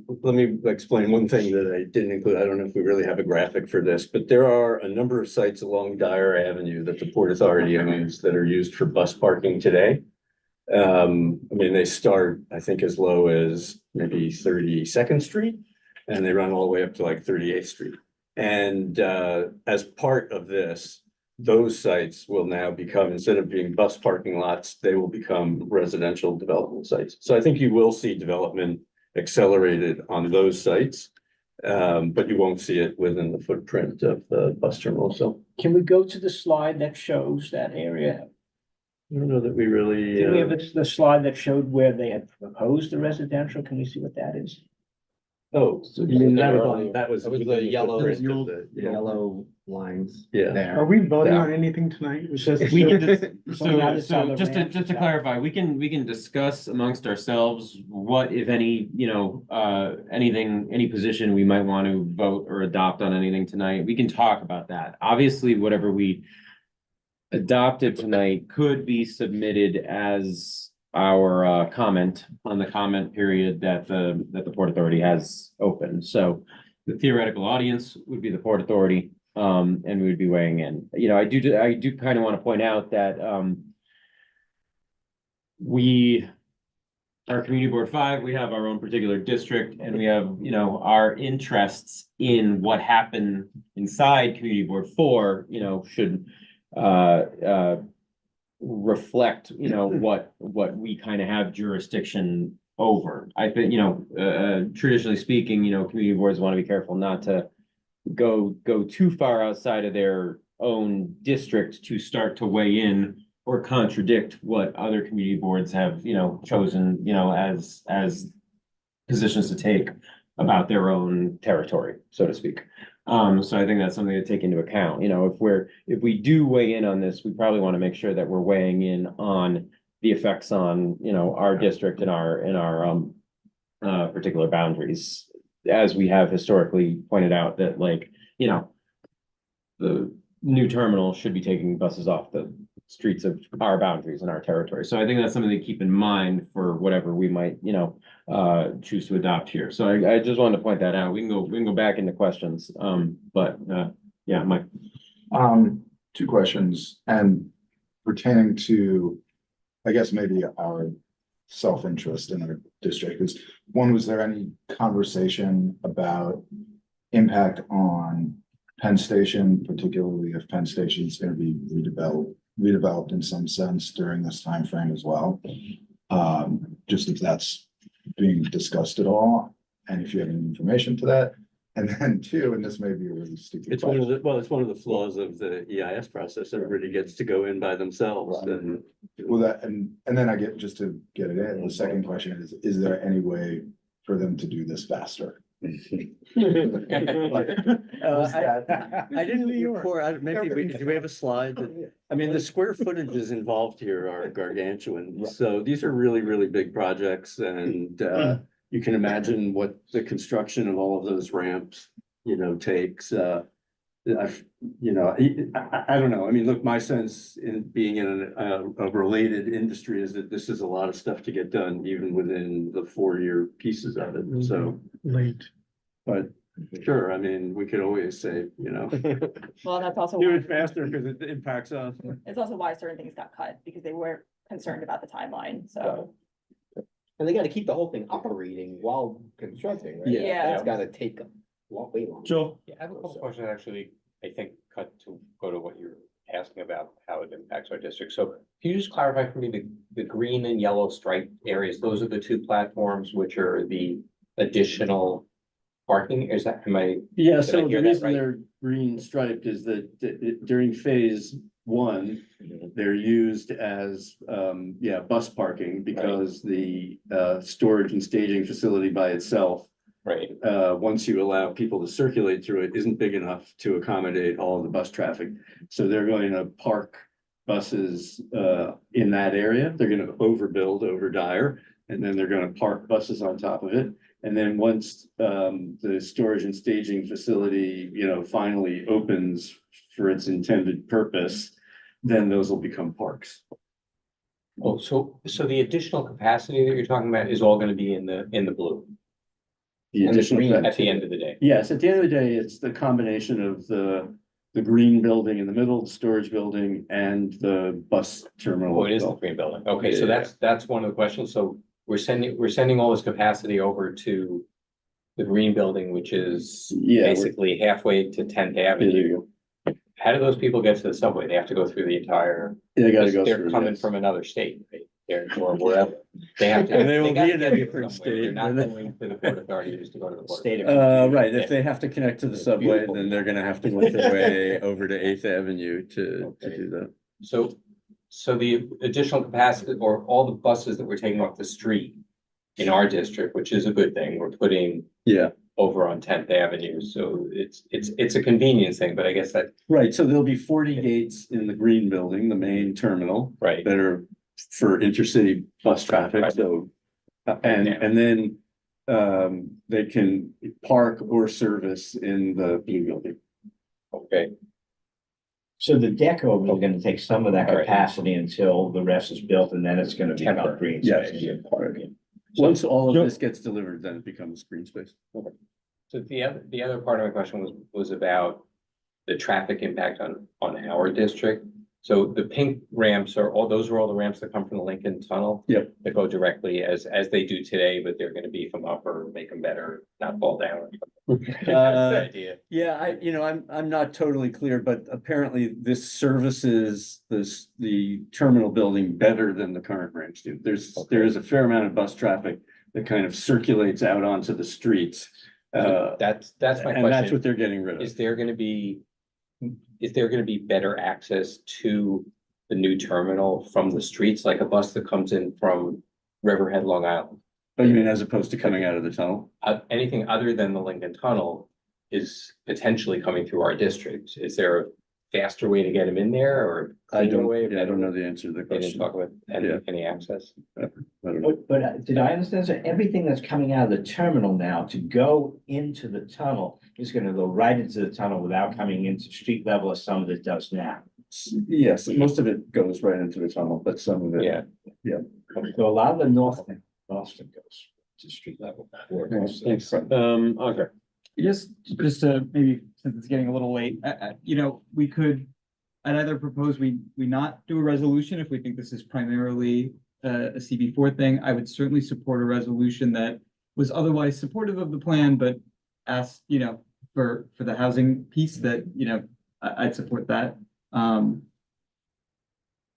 explain one thing that I didn't include. I don't know if we really have a graphic for this, but there are a number of sites along Dyer Avenue that the Port Authority owns that are used for bus parking today. They start, I think, as low as maybe 32nd Street, and they run all the way up to like 38th Street. And as part of this, those sites will now become, instead of being bus parking lots, they will become residential development sites. So I think you will see development accelerated on those sites, but you won't see it within the footprint of the bus terminal. So Can we go to the slide that shows that area? I don't know that we really. Did we have the slide that showed where they had proposed the residential? Can we see what that is? Oh, so you mean that was on, that was. That was within the yellow, footprint of the- yeah. yellow lines. Yeah. There. Are we voting Yeah. on anything tonight? It's just. We can just, Now it's on so the just ramp, to yeah. clarify, we can discuss amongst ourselves what, if any, anything, any position we might want to vote or adopt on anything tonight. We can talk about that. Obviously, whatever we adopted tonight could be submitted as our comment on the comment period that the Port Authority has open. So the theoretical audience would be the Port Authority, and we would be weighing in. I do kind of want to point out that we, our Community Board 5, we have our own particular district, and we have, our interests in what happened inside Community Board 4, should reflect, what we kind of have jurisdiction over. I think, traditionally speaking, community boards want to be careful not to go too far outside of their own district to start to weigh in or contradict what other community boards have, chosen, as positions to take about their own territory, so to speak. So I think that's something to take into account. If we do weigh in on this, we probably want to make sure that we're weighing in on the effects on, our district and our particular boundaries, as we have historically pointed out that, the new terminal should be taking buses off the streets of our boundaries and our territory. So I think that's something to keep in mind for whatever we might, choose to adopt here. So I just wanted to point that out. We can go back into questions. Yeah, Mike. Two questions, and pertaining to, I guess, maybe our self-interest in our district is, one, was there any conversation about impact on Penn Station, particularly if Penn Station is going to be redeveloped in some sense during this time frame as well? Just if that's being discussed at all, and if you have any information to that. And then two, and this may be a really stupid It's one of question. the, well, it's one of the flaws of the EIS process. Everybody gets to go in by themselves and. Well, that, and then I get, just to get it in, the second question is there any way for them to do this faster? I didn't report, maybe, do we have a slide? I mean, the square footages involved here are gargantuan. So these are really, really big projects, and you can imagine what the construction of all of those ramps, takes. I don't know. I mean, look, my sense in being in a related industry is that this is a lot of stuff to get done, even within the 4-year pieces of it. So. Late. But sure, I mean, we could always say, Well, that's also, do it faster because it impacts us. it's also why certain things got cut, because they were concerned about the timeline, so. And they gotta keep the whole thing operating while constructing, right? Yeah. It's gotta take a lot, way longer. Joel? Yeah, I have a couple questions, actually, I think, cut to go to what you're asking about, how it impacts our district. So can you just clarify for me, the green and yellow striped areas, those are the two platforms which are the additional parking? Is that, Yeah, I so hear the that reason right? they're green striped is that during phase 1, they're used as, bus parking because the storage and staging facility by itself, right, once you allow people to circulate through it, isn't big enough to accommodate all of the bus traffic. So they're going to park buses in that area. They're going to overbuild over Dyer, and then they're going to park buses on top of it. And then once the storage and staging facility, finally opens for its intended purpose, then those will become parks. oh, so the additional capacity that you're talking about is all gonna be in the blue The additional. at the end of the day? Yes, at the end of the day, it's the combination of the green building in the middle, the storage building, and the bus terminal. Oh, it is the itself. green building. Okay, so Yeah. that's one of the questions. So we're sending all this capacity over to the green building, which is Yeah, we're- basically halfway to 10th There Avenue. you go. How do those people get to the subway? They have to go through the entire, They gotta go they're through. coming yes. from another state, right? They're, or wherever. They have to. And they will gotta be in get a here different somewhere. They're state, not and then- going to the Port Authority just to go to the port. State of. Right, Yeah. if they have to connect to the It's subway, beautiful. then they're gonna have to work their way over to 8th Avenue to Okay. do that. So the additional capacity or all the buses that we're taking off the street, in our district, which is a good thing. We're putting Yeah, over on 10th Avenue, so it's a convenience thing, but I guess that, right. So there'll be 40 gates in the green building, the main terminal, right, that are for intercity bus traffic, Right. so. Yeah. And then, they can park or service in the blue building. okay. So the deck over is gonna take some of that All right. capacity until the rest is built, and then it's gonna become Temporary. green Yes. space. Once all Joe- of this gets delivered, then it becomes green space. So the other part of my question was about the traffic impact on our district. So the pink ramps those are all the ramps that come from the Lincoln Tunnel? Yep. That go directly as they do today, but they're gonna be from upper, make them better, not fall down. That's the idea. Yeah, I'm not totally clear, but apparently this services the terminal building better than the current ramps do. There is a fair amount of bus traffic that kind of circulates out onto the streets. So that's my And that's what question. they're getting rid of. Is there gonna be better access to the new terminal from the streets, like a bus that comes in from Riverhead, Long Island? Oh, you mean as opposed to coming out of the tunnel? Anything other than the Lincoln Tunnel is potentially coming through our district. Is there a faster way to get them in there or? I cleaner way? don't know the answer to the They didn't question. talk about Yeah. any access. I don't know. But did I understand, so everything that's coming out of the terminal now to go into the tunnel is gonna go right into the tunnel without coming into street level as some of it does now? Yes, most of it goes right into the tunnel, but some of it. Yeah. So a lot of the north end, Boston goes to street level. Thanks. Ankur. Just to maybe, since it's getting a little late, we could, I'd either propose we not do a resolution if we think this is primarily a CB4 thing. I would certainly support a resolution that was otherwise supportive of the plan, but asked, for the housing piece that, I'd support that.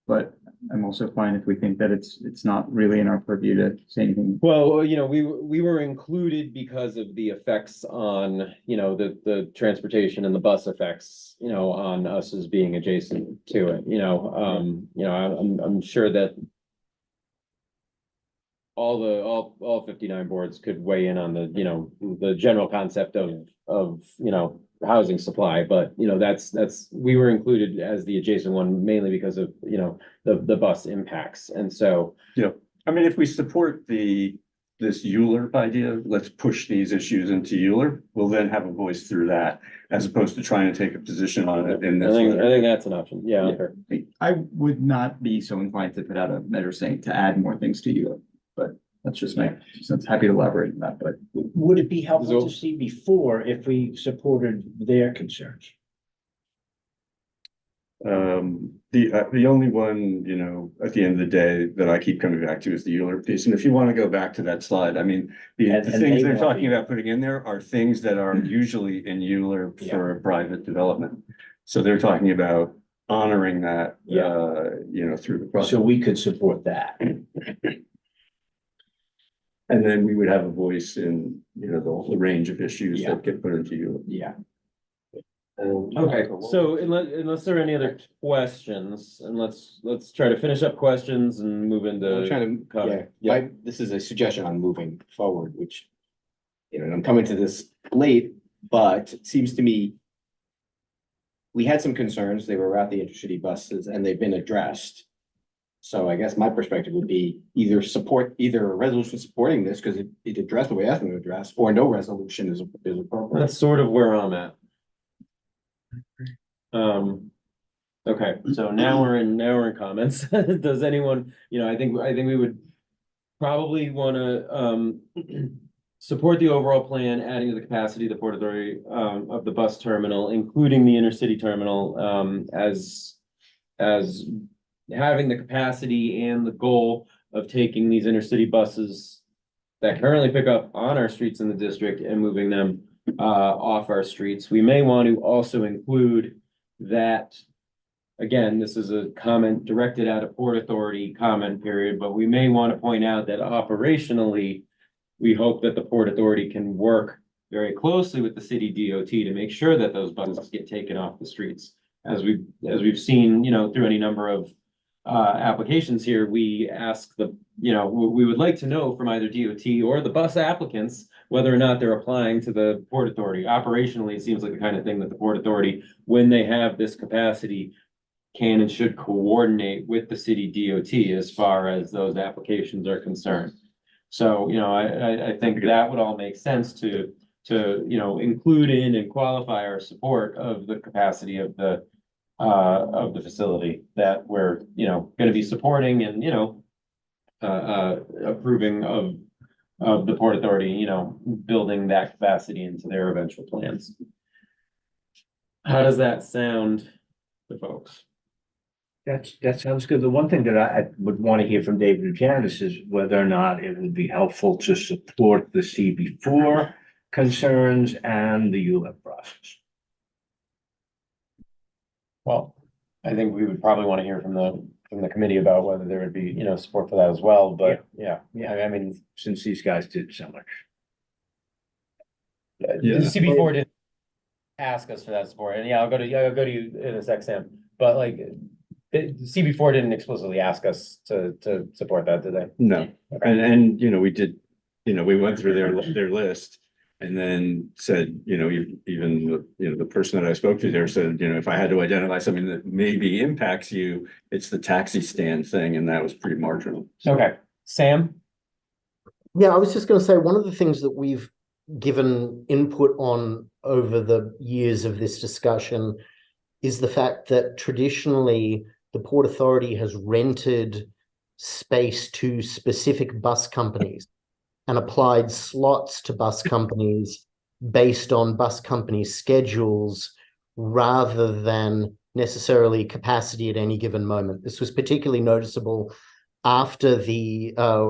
But I'm also fine if we think that it's not really in our purview to say anything. Well, we were included because of the effects on, the transportation and the bus effects, on us as being adjacent to it, I'm sure that all 59 boards could weigh in on the general concept of housing supply, but we were included as the adjacent one mainly because of, the bus impacts. And so, I mean, if we support this ULURP idea, let's push these issues into ULURP. We'll then have a voice through that as opposed to trying to take a position on it in I this. think letter. that's an option. Yeah. Ankur. I would not be so inclined to put out a measure saying to add more things to you, but that's just my, so I'm happy to elaborate on that, but. Would it be helpful So- to see before if we supported their concerns? The only one, at the end of the day that I keep coming back to is the ULURP piece. And if you want to go back to that slide, I mean, the And things they they're want talking the- about putting in there are things that are usually in ULURP for a private development. So they're talking about honoring that, through the process. So we could support that. And then we would have a voice in, the range of issues Yeah. that get put into ULURP. Yeah. Okay, so unless there are any other questions, and let's try to finish up questions and move into. I'm trying to, comment. this is a suggestion on moving forward, which, I'm coming to this late, but it seems to me we had some concerns, they were about the intercity buses and they've been addressed. So I guess my perspective would be either a resolution supporting this because it addressed what we asked them to address, or no resolution is appropriate. That's sort of where I'm at. Okay, so now we're in comments. Does anyone, I think we would probably wanna, support the overall plan, adding to the capacity of the Port Authority, of the bus terminal, including the intercity terminal, as having the capacity and the goal of taking these intercity buses that currently pick up on our streets in the district and moving them off our streets. We may want to also include that, again, this is a comment directed at a Port Authority comment period, but we may want to point out that operationally, we hope that the Port Authority can work very closely with the city DOT to make sure that those buses get taken off the streets. As we've seen, through any number of applications here, we ask we would like to know from either DOT or the bus applicants whether or not they're applying to the Port Authority. Operationally, it seems like the kind of thing that the Port Authority, when they have this capacity, can and should coordinate with the city DOT as far as those applications are concerned. So, I think that would all make sense to include in and qualify our support of the capacity of the facility that we're, gonna be supporting and, approving of the Port Authority, building that capacity into their eventual plans. How does that sound to folks? That sounds good. The one thing that I would want to hear from David or Janice is whether or not it would be helpful to support the CB4 concerns and the ULEP process. Well, I think we would probably want to hear from the committee about whether there would be, support for that as well, but yeah, I mean, Since these guys did so much. the CB4 didn't ask us for that support, and I'll go to you in a sec, Sam, but like, the CB4 didn't explicitly ask us to support that, did they? No, and we did, we went through their list. And then said, even, the person that I spoke to there said, if I had to identify something that maybe impacts you, it's the taxi stand thing, and that was pretty marginal. Okay, Sam? Yeah, I was just going to say, one of the things that we've given input on over the years of this discussion is the fact that traditionally the Port Authority has rented space to specific bus companies and applied slots to bus companies based on bus companies' schedules rather than necessarily capacity at any given moment. This was particularly noticeable after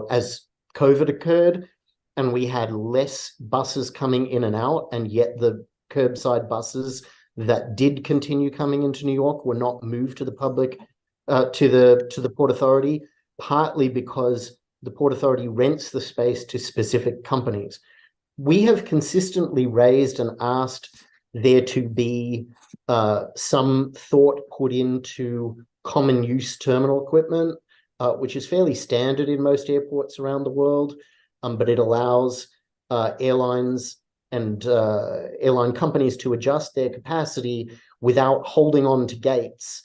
as COVID occurred and we had less buses coming in and out, and yet the curbside buses that did continue coming into New York were not moved to the public, to the Port Authority, partly because the Port Authority rents the space to specific companies. We have consistently raised and asked there to be some thought put into common use terminal equipment, which is fairly standard in most airports around the world, but it allows airlines and airline companies to adjust their capacity without holding on to gates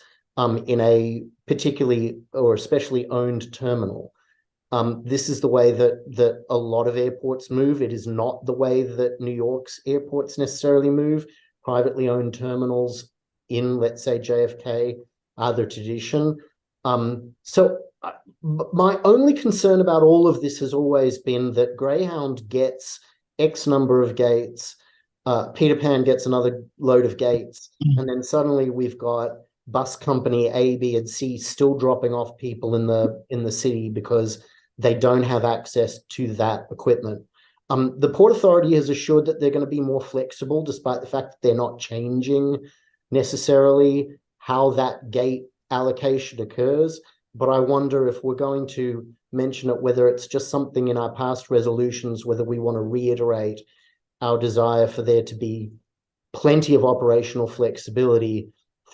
in a particularly or especially owned terminal. This is the way that a lot of airports move. It is not the way that New York's airports necessarily move. Privately owned terminals in, let's say, JFK are the tradition. So my only concern about all of this has always been that Greyhound gets X number of gates, Peter Pan gets another load of gates, and then suddenly we've got bus company A, B, and C still dropping off people in the city because they don't have access to that equipment. The Port Authority has assured that they're going to be more flexible, despite the fact that they're not changing necessarily how that gate allocation occurs. But I wonder if we're going to mention it, whether it's just something in our past resolutions, whether we want to reiterate our desire for there to be plenty of operational flexibility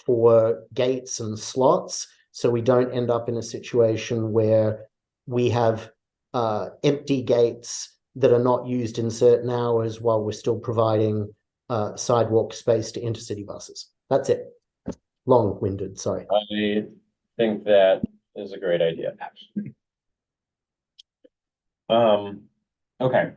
for gates and slots, so we don't end up in a situation where we have empty gates that are not used in certain hours while we're still providing sidewalk space to intercity buses. That's it. Long-winded, sorry. I think that is a great idea. Okay.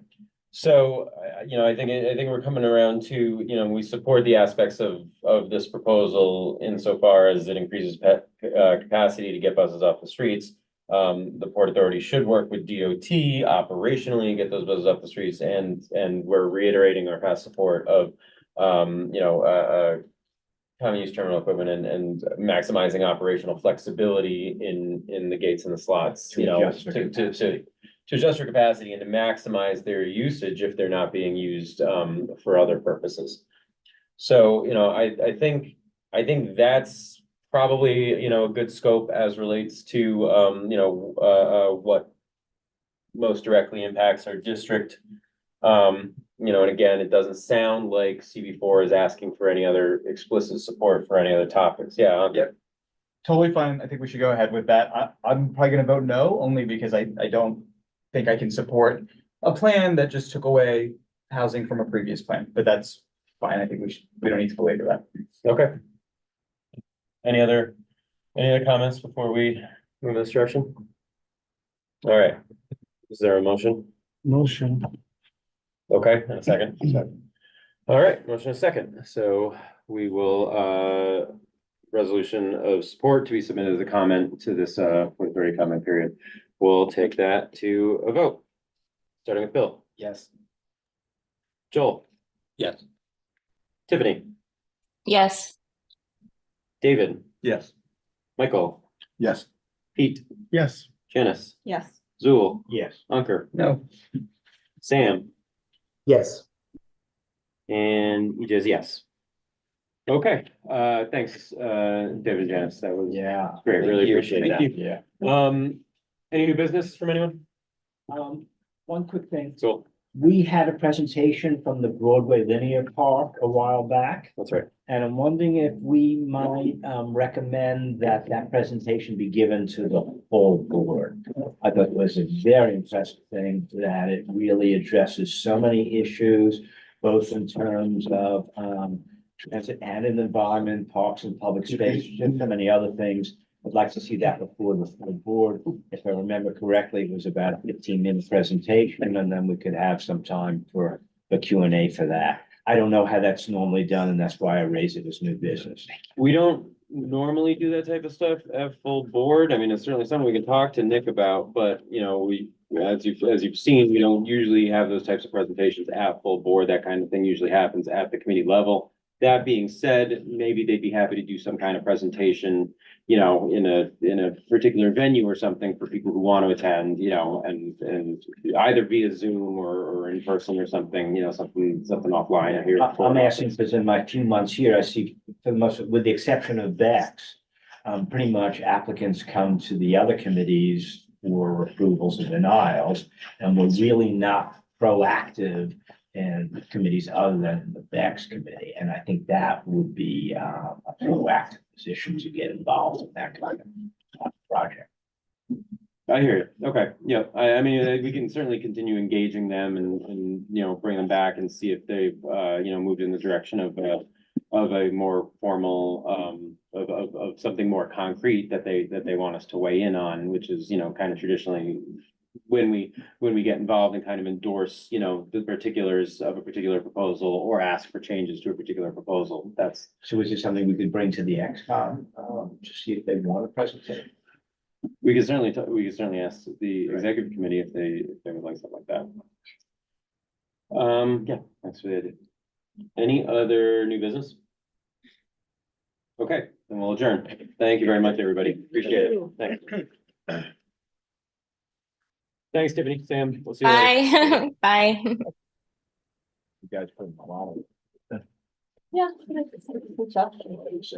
So, I think we're coming around to, we support the aspects of this proposal insofar as it increases capacity to get buses off the streets. The Port Authority should work with DOT operationally, get those buses off the streets, and we're reiterating our past support of, common use terminal equipment and maximizing operational flexibility in the gates and the slots, to adjust for capacity and to maximize their usage if they're not being used for other purposes. So, I think that's probably, a good scope as relates to, what most directly impacts our district. And again, it doesn't sound like CB4 is asking for any other explicit support for any other topics. Yeah. totally fine. I think we should go ahead with that. I'm probably gonna vote no, only because I don't think I can support a plan that just took away housing from a previous plan, but that's fine. I think we don't need to belabor that. Okay. Any other comments before we move in this direction? All right. Is there a motion? Motion. Okay, and a second. All right, motion and a second. So we will, resolution of support to be submitted as a comment to this, 40 comment period. We'll take that to a vote. Starting with Bill. Yes. Joel. Yes. Tiffany. Yes. David. Yes. Michael. Yes. Pete. Yes. Janice. Yes. Zool. Yes. Ankur. No. Sam. Yes. And EJ is yes. Okay, thanks, David and Janice. That was Yeah. great. Really Thank you. appreciate Thank that. you. Any new business from anyone? One quick thing. So, We had a presentation from the Broadway Linear Park a while back, that's right. and I'm wondering if we might recommend that that presentation be given to the whole board. I thought it was a very impressive thing, that it really addresses so many issues, both in terms of transit and in environment, parks and public space, and so many other things. I'd like to see that before the full board. If I remember correctly, it was about a 15-minute presentation, and then we could have some time for the Q&A for that. I don't know how that's normally done, and that's why I raise it as new business. We don't normally do that type of stuff at full board. I mean, it's certainly something we can talk to Nick about, but you know, as you've seen, we don't usually have those types of presentations at full board. That kind of thing usually happens at the committee level. That being said, maybe they'd be happy to do some kind of presentation, you know, in a particular venue or something for people who want to attend, you know, and either via Zoom or in person or something, you know, something offline here. I'm asking because in my few months here, I see for the most, with the exception of Bex, pretty much applicants come to the other committees for approvals and denials, and we're really not proactive in committees other than the Bex committee. And I think that would be a proactive position to get involved in that kind of project. I hear you. Okay, yeah, I mean, we can certainly continue engaging them and, you know, bring them back and see if they've, you know, moved in the direction of a more formal, of something more concrete that they want us to weigh in on, which is, you know, kind of traditionally when we get involved and kind of endorse, you know, the particulars of a particular proposal or ask for changes to a particular proposal. That's. So is it something we could bring to the XCOM, to see if they want a presentation? We could certainly ask the executive committee if they would like something like that. Yeah, thanks for the idea. Any other new business? Okay, then we'll adjourn. Thank you very much, everybody. Appreciate it. Thanks. Thanks, Tiffany, Sam. We'll see you later. Bye. Bye. You guys put them on. Yeah. And it is